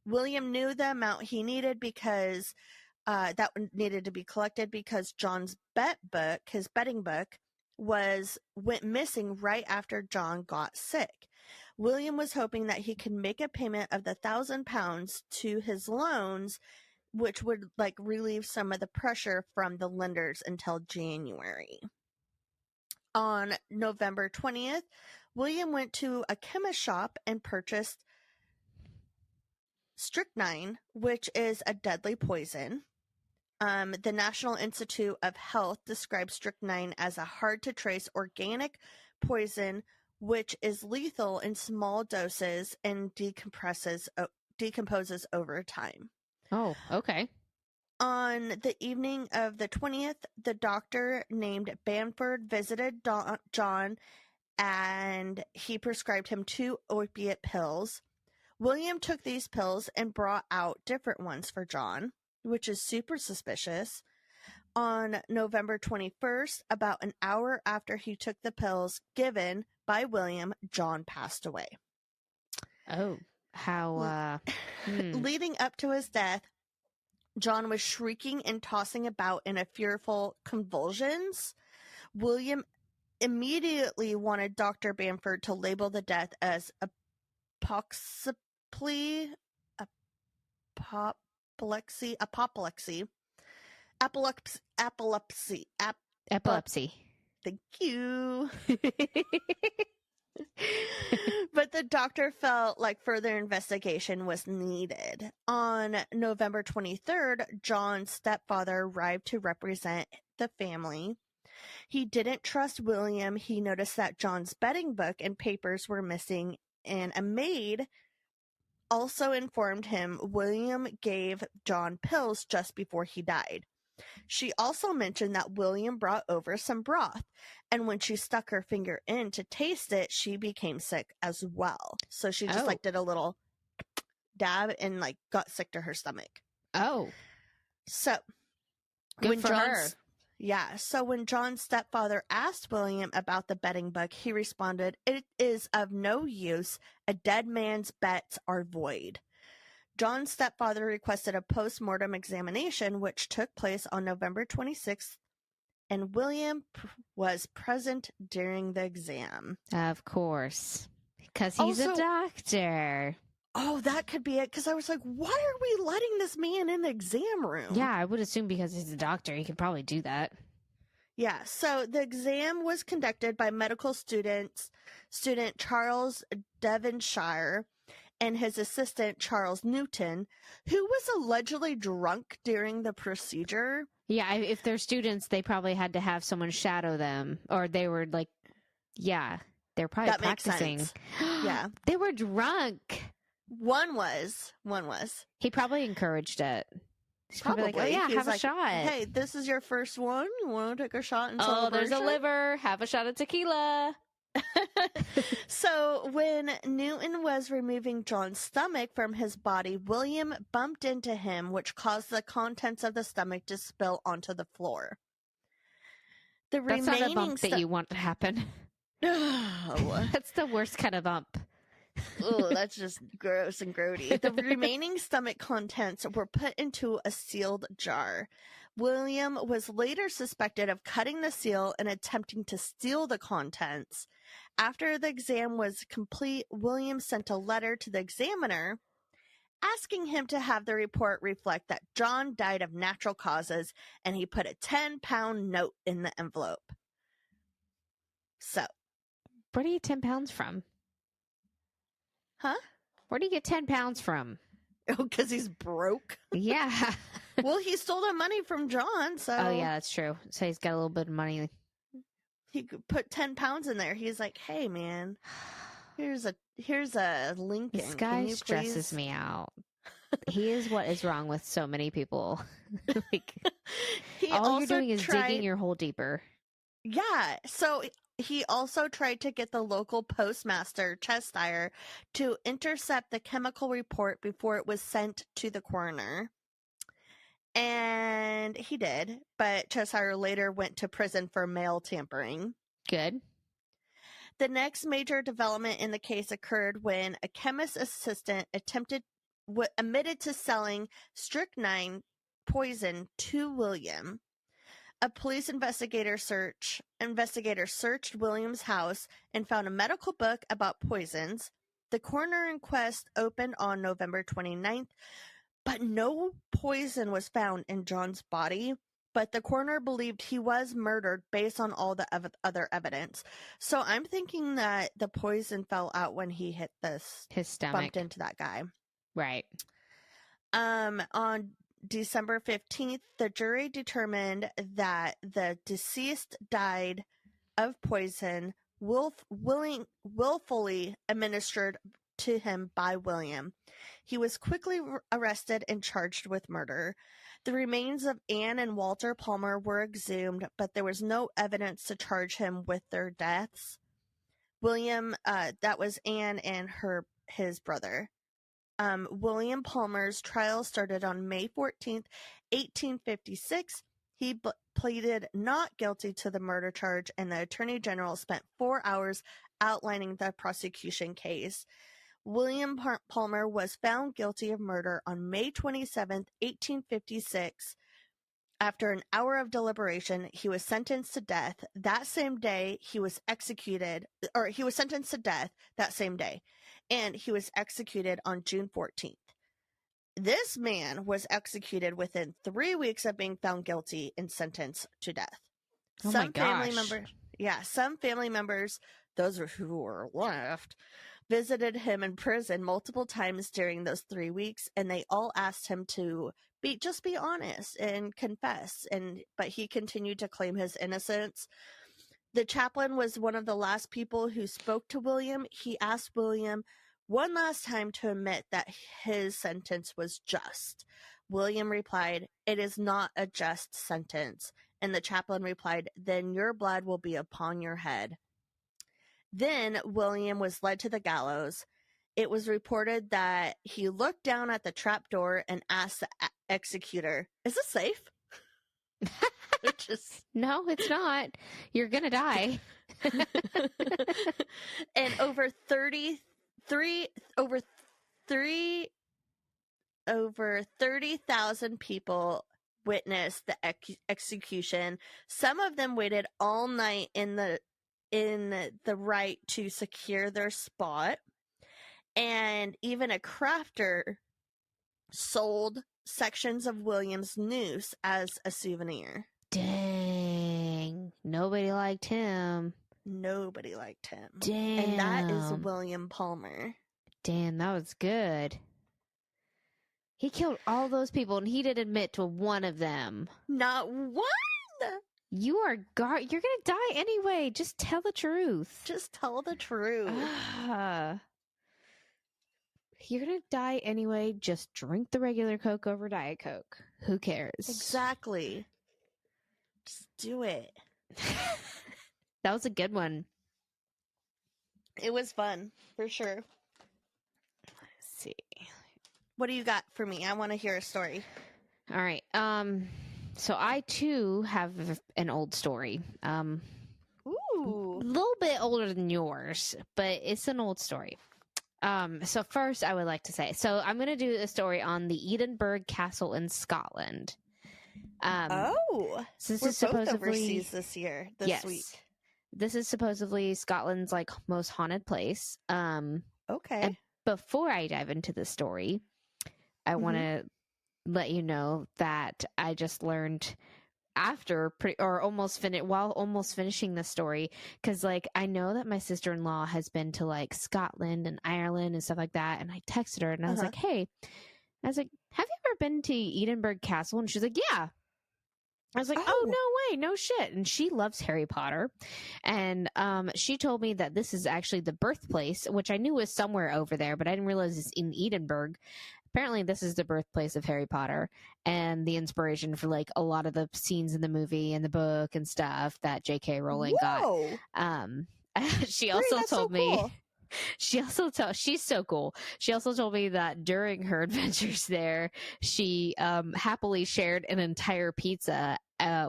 William knew the amount he needed because that needed to be collected because John's his betting book, went missing right after John got sick. William was hoping that he could make a payment of the £1,000 to his loans, which would relieve some of the pressure from the lenders until January. On November 20th, William went to a chemist shop and purchased strychnine, which is a deadly poison. The National Institute of Health describes strychnine as a hard-to-trace organic poison which is lethal in small doses and decomposes over time. Oh, okay. On the evening of the 20th, the doctor named Bamford visited John, and he prescribed him 2 opiate pills. William took these pills and brought out different ones for John, which is super suspicious. On November 21st, about an hour after he took the pills given by William, John passed away. Oh, how... Leading up to his death, John was shrieking and tossing about in a fearful convulsions. William immediately wanted Dr. Bamford to label the death as apoplexy. Thank you. But the doctor felt like further investigation was needed. On November 23rd, John's stepfather arrived to represent the family. He didn't trust William. He noticed that John's betting book and papers were missing, and a maid also informed him William gave John pills just before he died. She also mentioned that William brought over some broth, and when she stuck her finger in to taste it, she became sick as well. So she just did a little dab and got sick to her stomach. Oh. So good for her. Yeah. So when John's stepfather asked William about the betting book, he responded, "It is of no use. A dead man's bets are void." John's stepfather requested a post-mortem examination, which took place on November 26th, and William was present during the exam. Of course, because he's a doctor. Oh, that could be it, because I was like, why are we letting this man in the exam room? Yeah, I would assume because he's a doctor, he could probably do that. Yeah, so the exam was conducted by medical student Charles Devonshire and his assistant, Charles Newton, who was allegedly drunk during the procedure. Yeah, if they're students, they probably had to have someone shadow them, or they were they're probably that practicing. Makes sense. Yeah. They were drunk. One was. He probably encouraged it. He's probably like, oh yeah, have a shot. Hey, this is your first one. You want to take a shot and there's a liver. Have a shot of tequila. So when Newton was removing John's stomach from his body, William bumped into him, which caused the contents of the stomach to spill onto the floor. That's not a bump that you want to happen. Oh. That's the worst kind of bump. Oh, that's just gross and grody. The remaining stomach contents were put into a sealed jar. William was later suspected of cutting the seal and attempting to steal the contents. After the exam was complete, William sent a letter to the examiner asking him to have the report reflect that John died of natural causes, and he put a 10-pound note in the envelope. So, where do you get 10 pounds from? Huh? Where do you get 10 pounds from? Oh, because he's broke? Yeah. Well, he stole the money from John, so... Oh, yeah, that's true. So he's got a little bit of money. He could put 10 pounds in there. He's like, hey, man, here's a Lincoln. This guy stresses me out. He is what is wrong with so many people. All you're doing is digging your hole deeper. Yeah, so... He also tried to get the local postmaster, Cheshire, to intercept the chemical report before it was sent to the coroner. And he did, but Cheshire later went to prison for mail tampering. Good. The next major development in the case occurred when a chemist's assistant admitted to selling strychnine poison to William. A police investigator searched William's house and found a medical book about poisons. The coroner inquest opened on November 29th, but no poison was found in John's body. But the coroner believed he was murdered based on all the other evidence. So I'm thinking that the poison fell out when he hit his stomach, bumped into that guy. Right. On December 15th, the jury determined that the deceased died of poison willfully administered to him by William. He was quickly arrested and charged with murder. The remains of Anne and Walter Palmer were exhumed, but there was no evidence to charge him with their deaths. William, that was Anne and his brother. William Palmer's trial started on May 14th, 1856. He pleaded not guilty to the murder charge, and the Attorney General spent 4 hours outlining the prosecution case. William Palmer was found guilty of murder on May 27th, 1856. After an hour of deliberation, he was sentenced to death. That same day, he was sentenced to death that same day, and he was executed on June 14th. This man was executed within 3 weeks of being found guilty and sentenced to death. Oh Some my gosh. Some family members, those who were left, visited him in prison multiple times during those 3 weeks, and they all asked him to just be honest and confess, but he continued to claim his innocence. The chaplain was one of the last people who spoke to William. He asked William one last time to admit that his sentence was just. William replied, "It is not a just sentence." And the chaplain replied, "Then your blood will be upon your head." Then William was led to the gallows. It was reported that he looked down at the trapdoor and asked the executor, "Is this safe?" No, it's not. You're gonna die. And over 30,000 people witnessed the execution. Some of them waited all night in the right to secure their spot. And even a crafter sold sections of William's noose as a souvenir. Dang. Nobody liked him. Nobody liked him. Damn. And that is William Palmer. Damn, that was good. He killed all those people, and he didn't admit to one of them. Not one! You're gonna die anyway. Just tell the truth. Just tell the truth. You're gonna die anyway. Just drink the regular Coke over Diet Coke. Who cares? Exactly. Just do it. That was a good one. It was fun, for sure. Let's see. What do you got for me? I want to hear a story. All right. So I too have an old story. Ooh. A little bit older than yours, but it's an old story. So first I would like to say, so I'm going to do a story on the Edinburgh Castle in Scotland. So this is supposedly both overseas this week. This is supposedly Scotland's like most haunted place. Okay. And before I dive into the story, I want to let you know that I just learned while almost finishing the story, because like I know that my sister-in-law has been to like Scotland and Ireland and stuff like that, and I texted her and I was like, have you ever been to Edinburgh Castle? And she's like, yeah. I was like, oh, no way, no shit. And she loves Harry Potter. And she told me that this is actually the birthplace, which I knew was somewhere over there, but I didn't realize it's in Edinburgh. Apparently, this is the birthplace of Harry Potter and the inspiration for like a lot of the scenes in the movie and the book and stuff that J.K. Rowling got. She also told me. Cool. She's so cool. She also told me that during her adventures there, she happily shared an entire pizza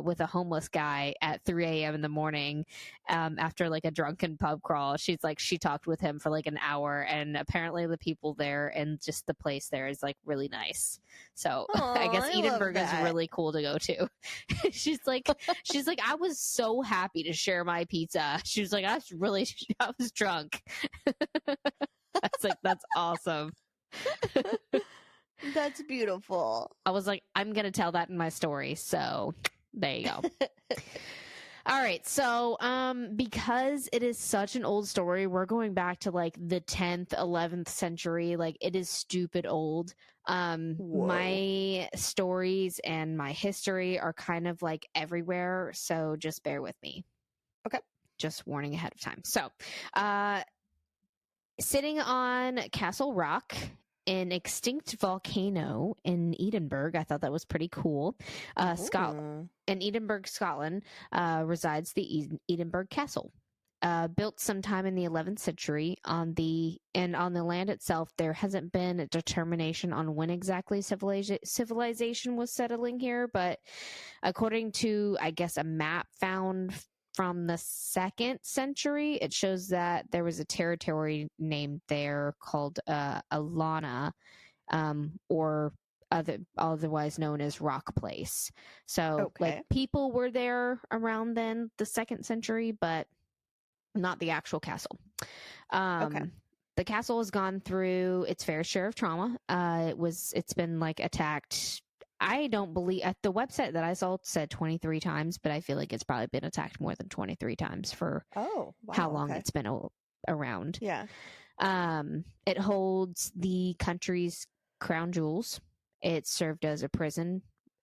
with a homeless guy at 3 a.m. in the morning after like a drunken pub crawl. She's like, she talked with him for like an hour, and apparently the people there and just the place there is like really nice. So I guess Edinburgh is really cool to go to. she's like, I was so happy to share my pizza. She was like, I was drunk. I was like, that's awesome. That's beautiful. I was like, I'm going to tell that in my story. So there you go. All right. So, because it is such an old story, we're going back to like the 10th, 11th century. Like it is stupid old. My stories and my history are kind of like everywhere. So just bear with me. Okay. Just warning ahead of time. So, sitting on Castle Rock an extinct volcano in Edinburgh. I thought that was pretty cool. In Edinburgh, Scotland, resides the Edinburgh Castle. Built sometime in the 11th century on the land itself, there hasn't been a determination on when exactly civilization was settling here, but according to, I guess, a map found from the 2nd century, it shows that there was a territory named there called Alana, or otherwise known as Rock Place. So, like, people were there around then, the 2nd century, but not the actual castle. The castle has gone through its fair share of trauma. It's been like attacked. I don't believe at the website that I saw said 23 times, but I feel like it's probably been attacked more than 23 times for how long it's been around. Yeah. It holds the country's crown jewels. It served as a prison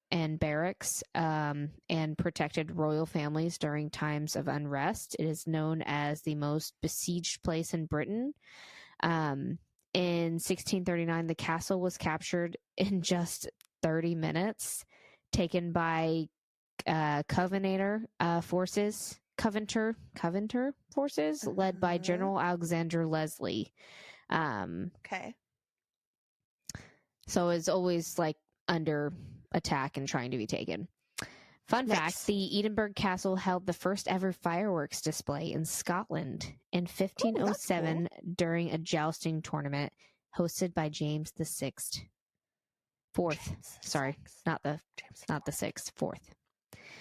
and barracks, and protected royal families during times of unrest. It is known as the most besieged place in Britain. In 1639, the castle was captured in just 30 minutes, taken by Covenanter forces, led by General Alexander Leslie. So it's always like under attack and trying to be taken. Fun fact, the Edinburgh Castle held the first ever fireworks display in Scotland in 1507 during a jousting tournament hosted by James the Sixth. Fourth. Sorry, not the sixth, fourth.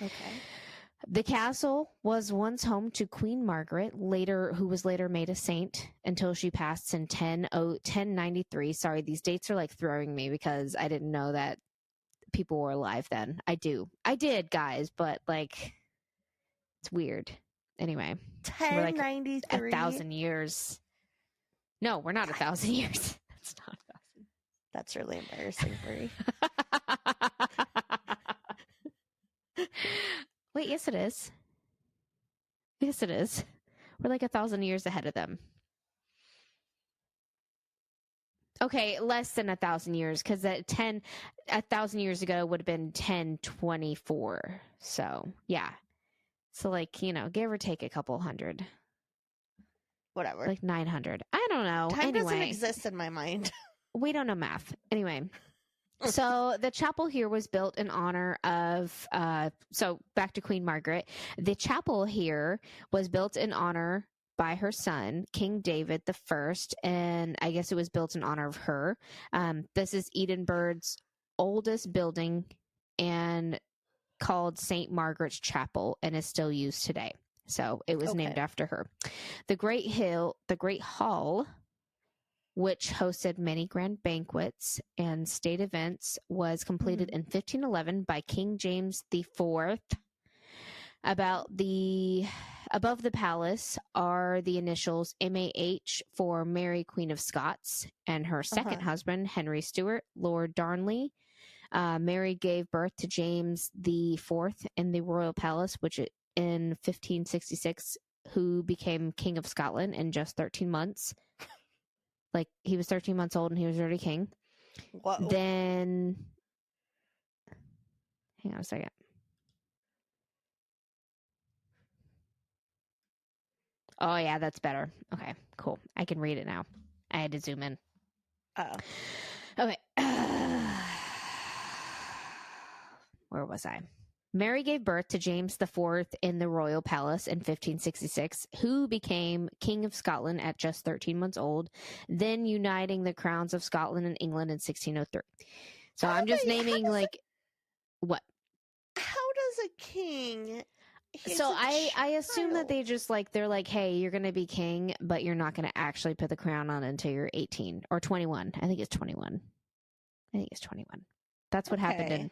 Okay. The castle was once home to Queen Margaret, who was later made a saint until she passed in 1093. Sorry, these dates are like throwing me because I didn't know that people were alive then. I did, guys, but like it's weird. Anyway, 1093. We're like 1,000 years. No, we're not 1,000 years. That's not 1,000. That's really embarrassing, Brie. Wait, yes it is. Yes it is. We're like 1,000 years ahead of them. Okay, less than 1,000 years, because 1,000 years ago would have been 1024. So yeah, so like, give or take a couple hundred, whatever, like 900. I don't know. Time doesn't exist in my mind. We don't know math. Anyway, so the chapel here was built in honor of. So back to Queen Margaret. The chapel here was built in honor by her son, King David the First, and I guess it was built in honor of her. This is Edinburgh's oldest building and called St. Margaret's Chapel and is still used today. So it was named after her. The Great Hall, which hosted many grand banquets and state events, was completed in 1511 by King James IV. Above the palace are the initials MAH for Mary, Queen of Scots, and her second husband, Henry Stuart, Lord Darnley. Mary gave birth to James IV in the royal palace, which in 1566, who became King of Scotland in just 13 months. Like, he was 13 months old and he was already king. Whoa. Then, hang on a second. Oh, yeah, that's better. Okay, cool. I can read it now. I had to zoom in. Okay. Where was I? Mary gave birth to James IV in the royal palace in 1566, who became King of Scotland at just 13 months old, then uniting the crowns of Scotland and England in 1603. So I'm just naming, like, what? How does a king... So I assume that they just, like, they're like, hey, you're going to be king, but you're not going to actually put the crown on until you're 18 or 21. I think it's 21. That's what happened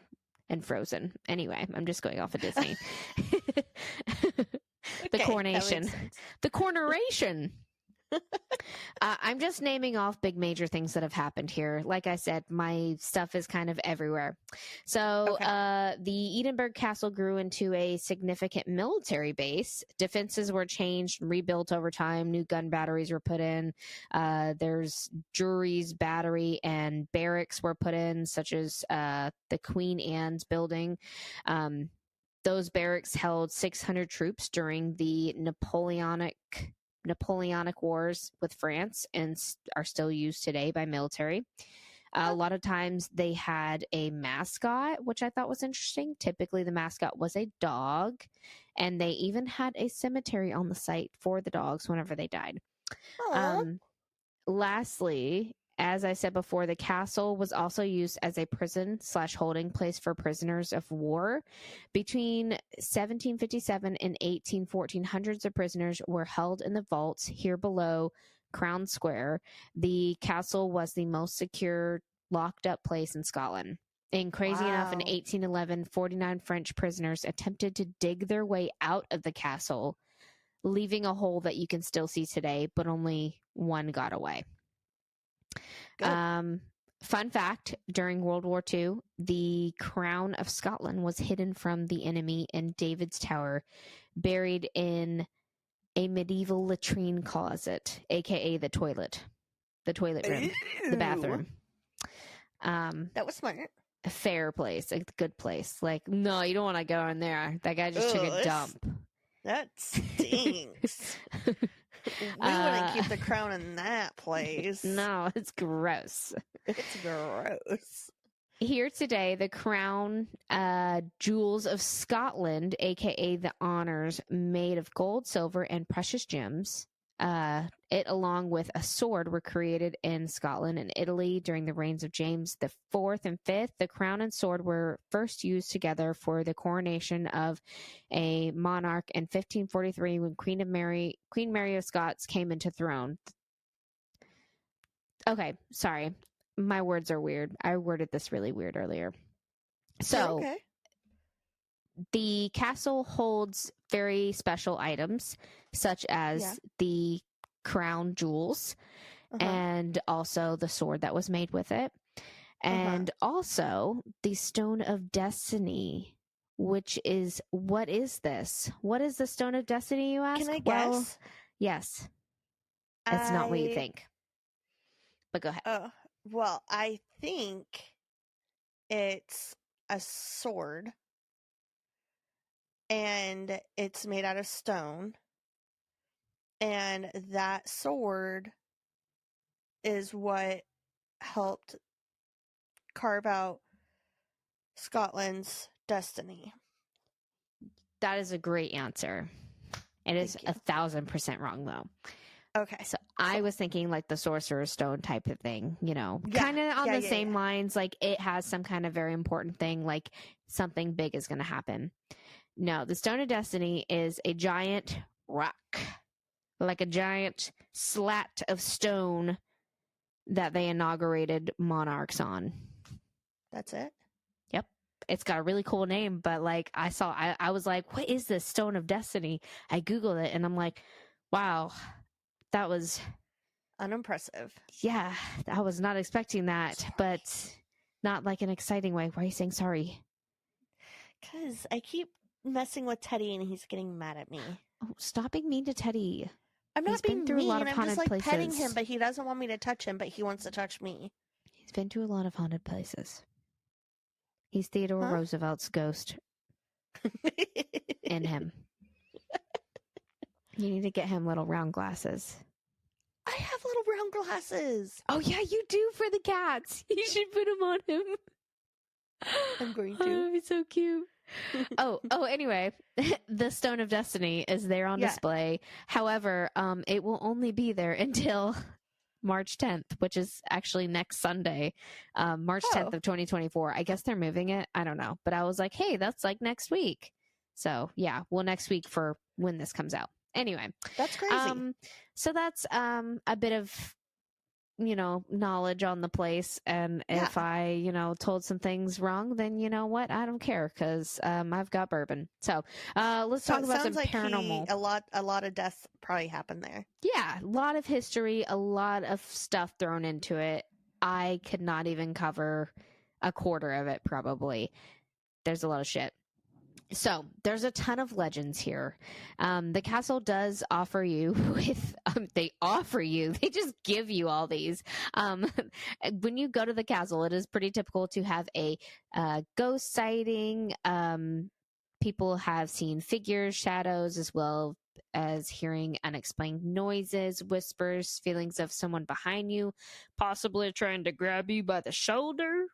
in Frozen. Anyway, I'm just going off of Disney. The coronation. The coronation. I'm just naming off big major things that have happened here. Like I said, my stuff is kind of everywhere. So the Edinburgh Castle grew into a significant military base. Defenses were changed and rebuilt over time. New gun batteries were put in. There's juries, battery, and barracks were put in, such as the Queen Anne's building. Those barracks held 600 troops during the Napoleonic Wars with France and are still used today by military. A lot of times they had a mascot, which I thought was interesting. Typically the mascot was a dog, and they even had a cemetery on the site for the dogs whenever they died. Lastly, as I said before, the castle was also used as a prison/holding place for prisoners of war. Between 1757 and 1814, hundreds of prisoners were held in the vaults here below Crown Square. The castle was the most secure, locked up place in Scotland. And crazy enough, in 1811, 49 French prisoners attempted to dig their way out of the castle, leaving a hole that you can still see today, but only one got away. Fun fact, during World War II, the crown of Scotland was hidden from the enemy in David's Tower, buried in a medieval latrine closet, aka the toilet room, the bathroom. That was smart. A fair place, a good place. Like, no, you don't want to go in there. That guy just took a dump. That stinks. We wouldn't keep the crown in that place. No, it's gross. It's gross. Here today, the crown jewels of Scotland, aka the honors, made of gold, silver, and precious gems. It, along with a sword, were created in Scotland and Italy during the reigns of James IV and V. The crown and sword were first used together for the coronation of a monarch in 1543 when Queen Mary of Scots came into throne. Okay, sorry. My words are weird. I worded this really weird earlier. So, the castle holds very special items, such as the crown jewels and also the sword that was made with it. And also the Stone of Destiny, which is, what is this? What is the Stone of Destiny, you ask? Can I guess? Well, yes. It's not what you think. But go ahead. Oh, well, I think it's a sword. And it's made out of stone. And that sword is what helped carve out Scotland's destiny. That is a great answer. It is 1,000% wrong, though. Okay. So I was thinking like the Sorcerer's Stone type of thing, you know, kind of on the same lines. Like it has some kind of very important thing, like something big is going to happen. No, the Stone of Destiny is a giant rock, like a giant slat of stone that they inaugurated monarchs on. That's it? Yep. It's got a really cool name, but like I was like, what is this Stone of Destiny? I Googled it and I'm like, wow, that was unimpressive. Yeah, I was not expecting that, but not like an exciting way. Why are you saying sorry? Because I keep messing with Teddy and he's getting mad at me. Oh, stop being mean to Teddy. I'm not being mean. I'm just like petting him, but he doesn't want me to touch him, but he wants to touch me. He's been to a lot of haunted places. He's Theodore Roosevelt's ghost in him. You need to get him little round glasses. I have little round glasses. Oh, yeah, you do for the cats. You should put them on him. I'm going to. Oh, he's so cute. Anyway, the Stone of Destiny is there on display. However, it will only be there until March 10th, which is actually next Sunday, March 10th of 2024. I guess they're moving it. I don't know. But I was like, hey, that's like next week. So, yeah, well, next week for when this comes out. Anyway. That's crazy. So that's a bit of knowledge on the place. And if I, told some things wrong, then you know what? I don't care because I've got bourbon. So let's talk about some paranormal. A lot of deaths probably happened there. Yeah, a lot of history, a lot of stuff thrown into it. I could not even cover a quarter of it, probably. There's a lot of shit. So there's a ton of legends here. The castle does offer you with, they just give you all these. When you go to the castle, it is pretty typical to have a ghost sighting. People have seen figures, shadows, as well as hearing unexplained noises, whispers, feelings of someone behind you, possibly trying to grab you by the shoulder.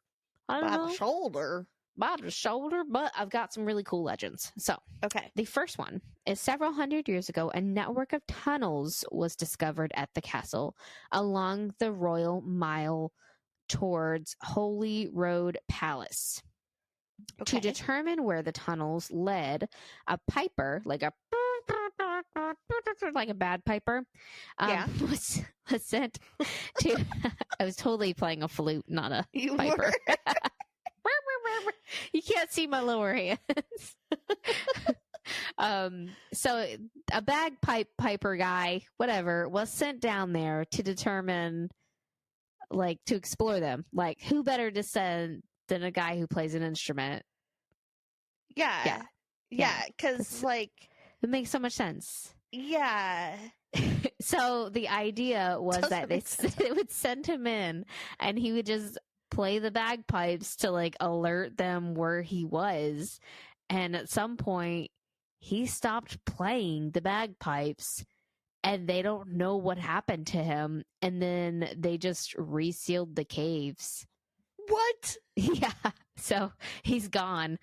I don't know. The shoulder? By the shoulder, but I've got some really cool legends. So, okay. The first one is several hundred years ago, a network of tunnels was discovered at the castle along the Royal Mile towards Holy Road Palace. Okay. To determine where the tunnels led, a piper, like a bad piper, was sent to. I was totally playing a flute, not a piper. You can't see my lower hands. So a bagpiper guy, whatever, was sent down there to determine, to explore them. Who better to send than a guy who plays an instrument? Yeah. Because, it makes so much sense. Yeah. So the idea was that they would send him in, and he would just play the bagpipes to alert them where he was. And at some point he stopped playing the bagpipes and they don't know what happened to him, and then they just resealed the caves. What? Yeah, so he's gone.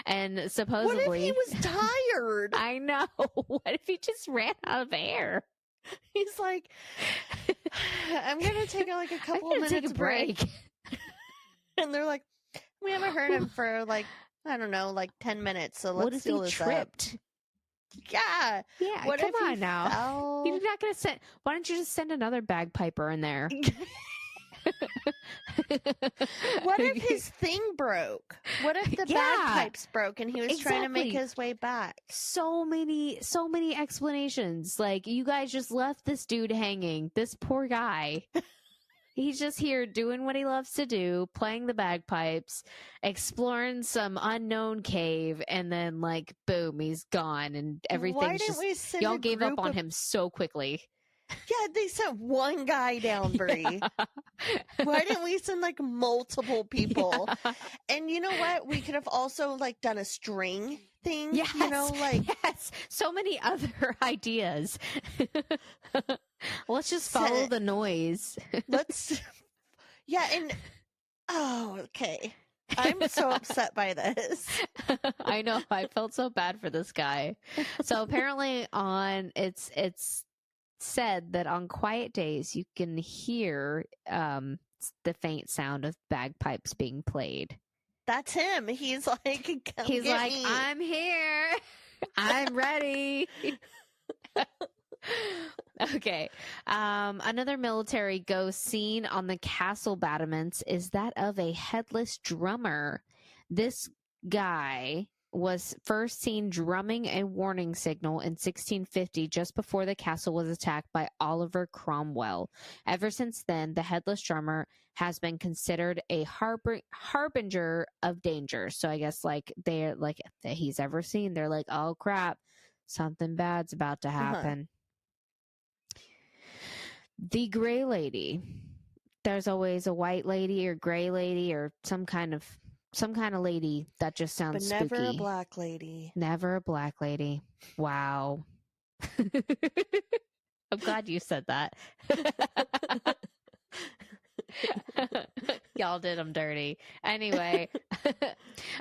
And supposedly, what if he was tired? I know. What if he just ran out of air? He's like, I'm gonna take a couple of minutes break. And they're like, we haven't heard him for I don't know, 10 minutes. So let's seal this tripped? Up. Yeah. What come on now? Fell? You're not gonna send. Why don't you just send another bagpiper in there? What if his thing broke? What if the bagpipes broke and he was trying to make his way back? So many explanations. You guys just left this dude hanging. This poor guy. He's just here doing what he loves to do, playing the bagpipes, exploring some unknown cave, and then boom, he's gone, and everything's just y'all gave up on him so quickly. Yeah, they sent one guy down, Brie. Why didn't we send multiple people? Yeah. And you know what? We could have also done a string thing. Yes. Yes. So many other ideas. Let's just follow the noise. Yeah, and okay. I'm so upset by this. I know. I felt so bad for this guy. So apparently it's said that on quiet days you can hear the faint sound of bagpipes being played. That's him. He's like, I'm here. I'm ready. Okay. Another military ghost seen on the castle battlements is that of a headless drummer. This guy was first seen drumming a warning signal in 1650, just before the castle was attacked by Oliver Cromwell. Ever since then, the headless drummer has been considered a harbinger of danger. So I guess they're that he's ever seen, they're like, oh crap, something bad's about to happen. The Gray Lady. There's always a white lady or gray lady or some kind of lady that just sounds spooky. But never a black lady. Never a black lady. Wow. I'm glad you said that. Y'all did them dirty. Anyway,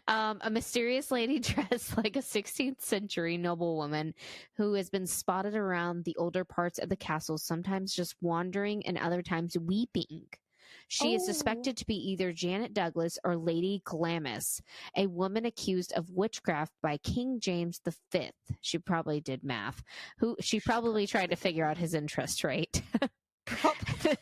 a mysterious lady dressed like a 16th century noblewoman who has been spotted around the older parts of the castle, sometimes just wandering and other times weeping. She is suspected to be either Janet Douglas or Lady Glamis, a woman accused of witchcraft by King James V. She probably did math. She probably tried to figure out his interest rate. Probably.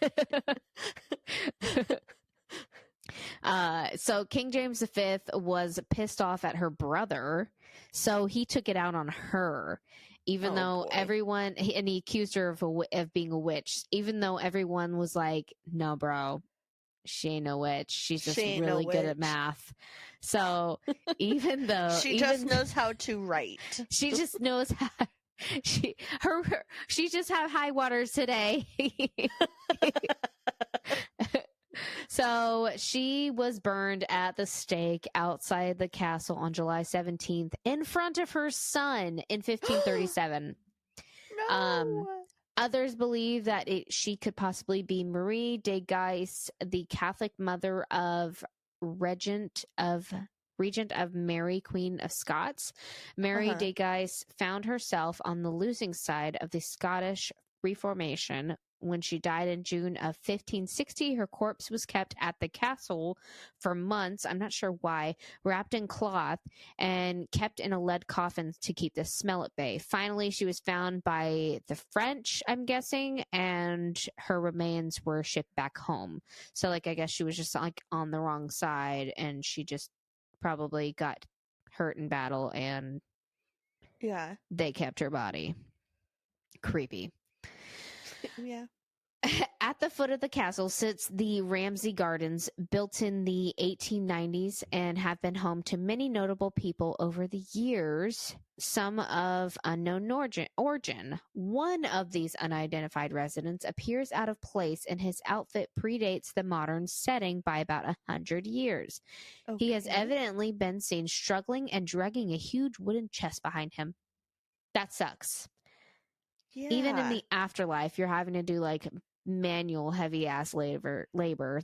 So King James V was pissed off at her brother, so he took it out on her. Even though everyone, and he accused her of being a witch, even though everyone was like, no, bro, she ain't no witch. She's just really good at math. So even though she just knows how to write. She just knows how. She just have high waters today. So she was burned at the stake outside the castle on July 17th in front of her son in 1537. No. Others believe that she could possibly be Marie de Guise, the Catholic mother of Regent of Mary, Queen of Scots. Mary de Guise found herself on the losing side of the Scottish Reformation. When she died in June of 1560, her corpse was kept at the castle for months, I'm not sure why, wrapped in cloth and kept in a lead coffin to keep the smell at bay. Finally, she was found by the French, I'm guessing, and her remains were shipped back home. So, like, I guess she was just, like, on the wrong side, and she just probably got hurt in battle, and they kept her body. Creepy. Yeah. At the foot of the castle sits the Ramsay Gardens, built in the 1890s and have been home to many notable people over the years, some of unknown origin. One of these unidentified residents appears out of place, and his outfit predates the modern setting by about 100 years. Okay. He has evidently been seen struggling and dragging a huge wooden chest behind him. That sucks. Yeah. Even in the afterlife, you're having to do like manual heavy ass labor.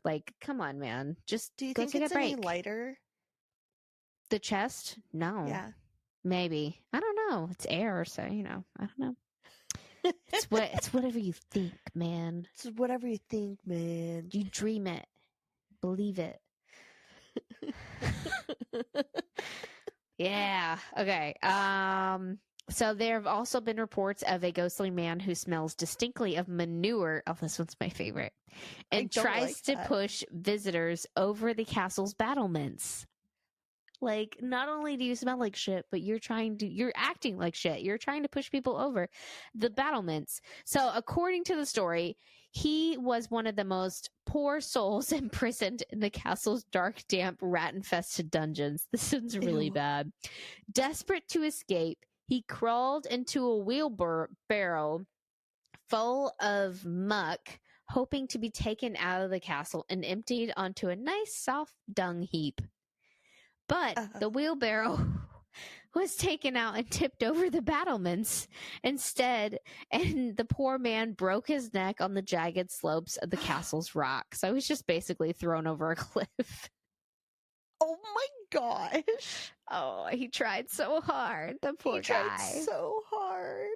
Like, come on, man. Just do you go think take it's a break. any lighter? The chest? No. Yeah. Maybe. I don't know. It's air, so I don't know. It's whatever you think, man. It's whatever you think, man. You dream it. Believe it. Yeah. Okay. So there have also been reports of a ghostly man who smells distinctly of manure. Oh, this one's my favorite. And tries to push visitors over the castle's battlements. Like, not only do you smell like shit, but you're acting like shit. You're trying to push people over the battlements. So according to the story, he was one of the most poor souls imprisoned in the castle's dark, damp, rat-infested dungeons. This one's really bad. Desperate to escape, he crawled into a wheelbarrow full of muck, hoping to be taken out of the castle and emptied onto a nice soft dung heap. But the wheelbarrow was taken out and tipped over the battlements instead, and the poor man broke his neck on the jagged slopes of the castle's rock. So he was just basically thrown over a cliff. Oh my gosh. Oh, he tried so hard. The poor guy. He tried so hard.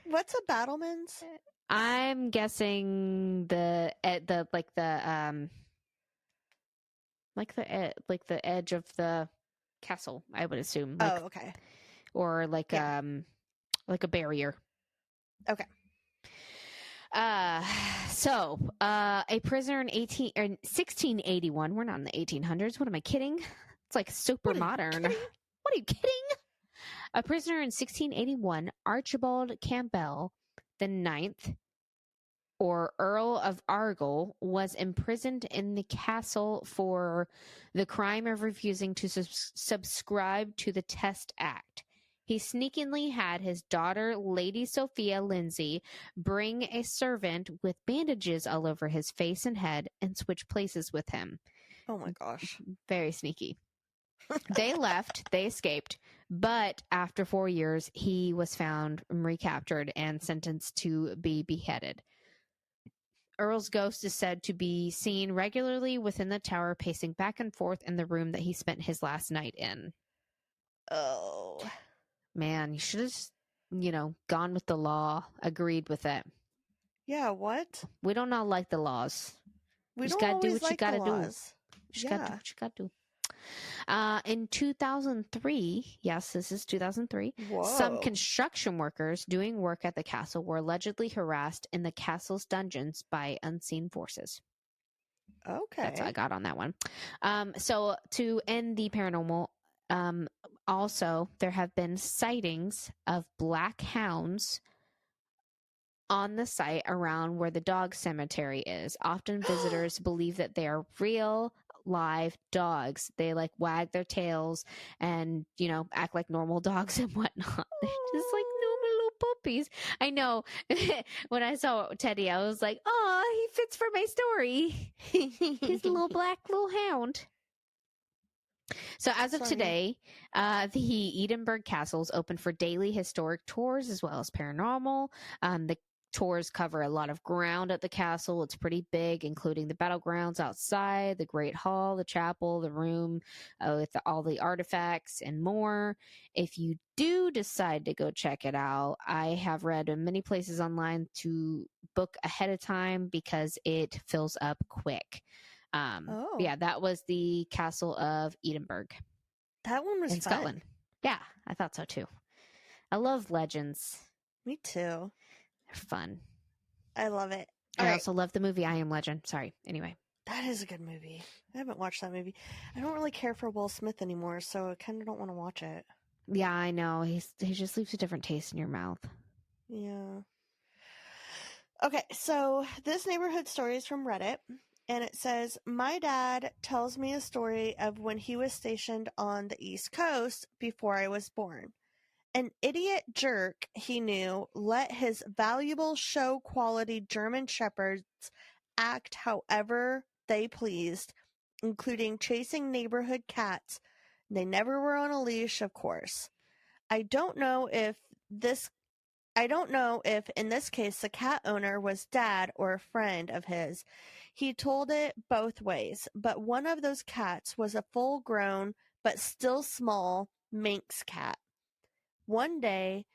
What's a battlements? I'm guessing the edge of the castle, I would assume. Like, okay. Or like a barrier. Okay. So a prisoner in 1681. We're not in the 1800s. What am I kidding? It's like super modern. What are you kidding? A prisoner in 1681, Archibald Campbell the Ninth, or Earl of Argyll, was imprisoned in the castle for the crime of refusing to subscribe to the Test Act. He sneakily had his daughter, Lady Sophia Lindsay, bring a servant with bandages all over his face and head and switch places with him. Oh my gosh. Very sneaky. They left, they escaped, but after 4 years, he was found, recaptured, and sentenced to be beheaded. Earl's ghost is said to be seen regularly within the tower, pacing back and forth in the room that he spent his last night in. Oh. Man, you should have just, gone with the law, agreed with it. Yeah, what? We don't all like the laws. We just don't gotta do always what you like gotta the do. laws. You just gotta do what you gotta do. In 2003, yes, this is 2003, Whoa. some construction workers doing work at the castle were allegedly harassed in the castle's dungeons by unseen forces. Okay. That's what I got on that one. So to end the paranormal, also there have been sightings of black hounds on the site around where the dog cemetery is. Often visitors believe that they are real live dogs. They like wag their tails and, you know, act like normal dogs and whatnot. They're just like normal little puppies. I know. When I saw Teddy, I was like, oh, he fits for my story. He's a little black little hound. So as of today, the Edinburgh Castle is open for daily historic tours as well as paranormal. The tours cover a lot of ground at the castle. It's pretty big, including the battlegrounds outside, the Great Hall, the chapel, the room with all the artifacts and more. If you do decide to go check it out, I have read in many places online to book ahead of time because it fills up quick. Yeah, that was the Castle of Edinburgh. That one was in fun. Scotland. Yeah, I thought so too. I love legends. Me too. They're fun. I love it. I also love the movie I Am Legend. Sorry. Anyway. That is a good movie. I haven't watched that movie. I don't really care for Will Smith anymore, so I kind of don't want to watch it. Yeah, I know. He just leaves a different taste in your mouth. Yeah. Okay, so this neighborhood story is from Reddit, and it says, my dad tells me a story of when he was stationed on the East Coast before I was born. An idiot jerk he knew let his valuable show-quality German Shepherds act however they pleased, including chasing neighborhood cats. They never were on a leash, of course. I don't know if in this case the cat owner was dad or a friend of his. He told it both ways, but one of those cats was a full-grown but still small Manx cat. One day,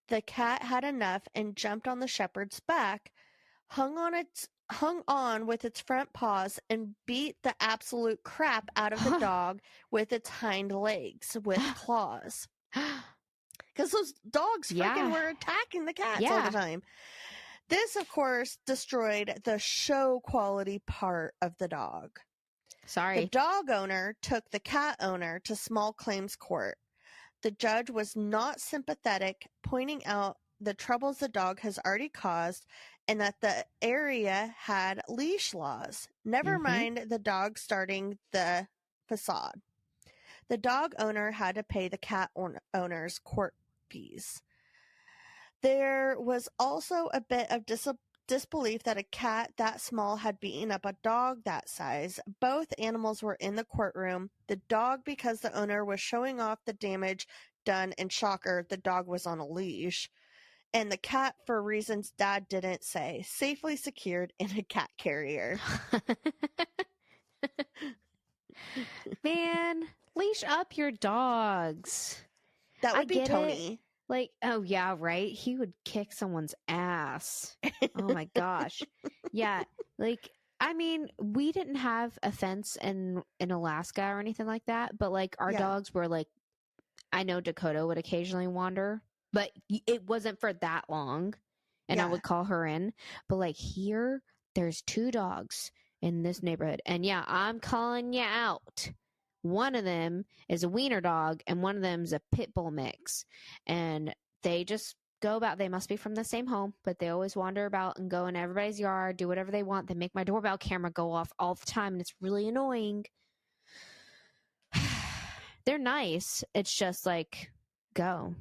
the cat had enough and jumped on the shepherd's back, hung on with its front paws, and beat the absolute crap out of the dog with its hind legs with claws. Because those dogs freaking were attacking the cats all the time. This, of course, destroyed the show quality part of the dog. Sorry. The dog owner took the cat owner to small claims court. The judge was not sympathetic, pointing out the troubles the dog has already caused and that the area had leash laws. Never mind the dog starting the facade. The dog owner had to pay the cat owner's court fees. There was also a bit of disbelief that a cat that small had beaten up a dog that size. Both animals were in the courtroom. The dog because the owner was showing off the damage done, and shocker, the dog was on a leash. And the cat for reasons Dad didn't say, safely secured in a cat carrier. Man, leash up your dogs. That would be Tony. Like, oh yeah, right? He would kick someone's ass. Oh my gosh. Yeah, like, I mean, we didn't have a fence in Alaska or anything like that, but like our dogs were like, I know Dakota would occasionally wander, but it wasn't for that long, and I would call her in. But like here, there's 2 dogs in this neighborhood, and yeah, I'm calling you out. One of them is a wiener dog, and one of them is a pit bull mix. And they just go about, they must be from the same home, but they always wander about and go in everybody's yard, do whatever they want. They make my doorbell camera go off all the time, and it's really annoying. They're nice. It's just like, go.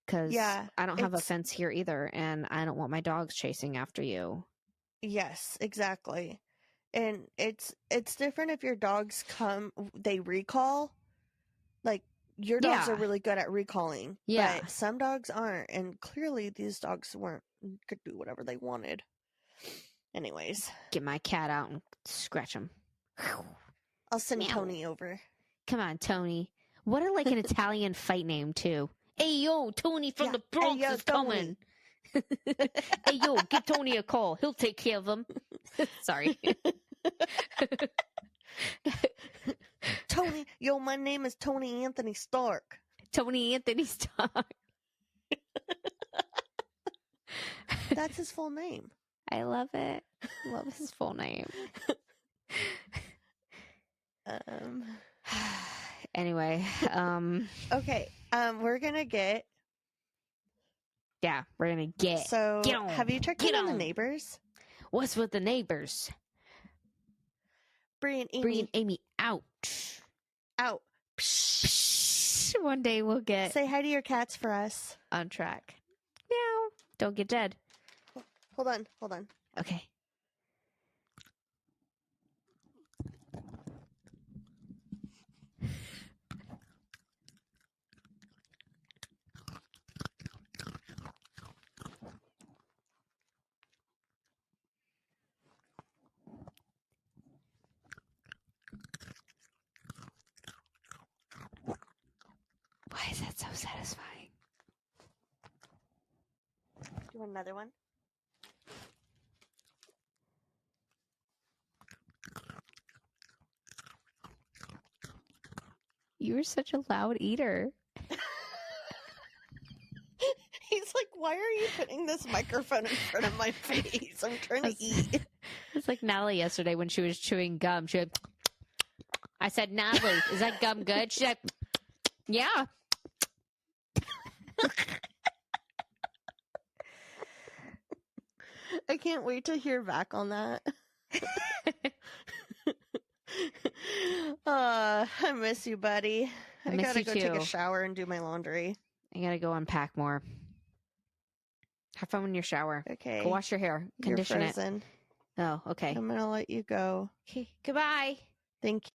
Because I don't have a fence here either, and I don't want my dogs chasing after you. Yes, exactly. And it's different if your dogs they recall. Like, your dogs are really good at recalling. Yeah. But some dogs aren't. And clearly these dogs could do whatever they wanted. Anyways. Get my cat out and scratch him. I'll send Tony over. Come on, Tony. What an Italian fight name, too. Hey, yo, Tony from the Bronx is coming. Hey, yo, give Tony a call. He'll take care of him. Sorry. Tony, yo, my name is Tony Anthony Stark. Tony Anthony Stark. That's his full name. I love it. Love his full name. Anyway, okay. We're gonna get. Yeah, we're gonna get. So, get on, have you checked in on the neighbors? What's with the neighbors? Bree and Amy out. Out. Psh. One day we'll get. Say hi to your cats for us. On track. Meow. Don't get dead. Hold on. Okay. Why is that so satisfying? Do you want another one? You're such a loud eater. He's like, why are you putting this microphone in front of my face? I'm trying to eat. It's like Natalie yesterday when she was chewing gum. She had, I said, Natalie, is that gum good? She said, yeah. I can't wait to hear back on that. I miss you, buddy. I gotta go take a shower and do my laundry. I gotta go unpack more. Have fun in your shower. Okay. Go wash your hair. Condition You're frozen. it. Oh, okay. I'm gonna let you go. Okay. Goodbye. Thank you.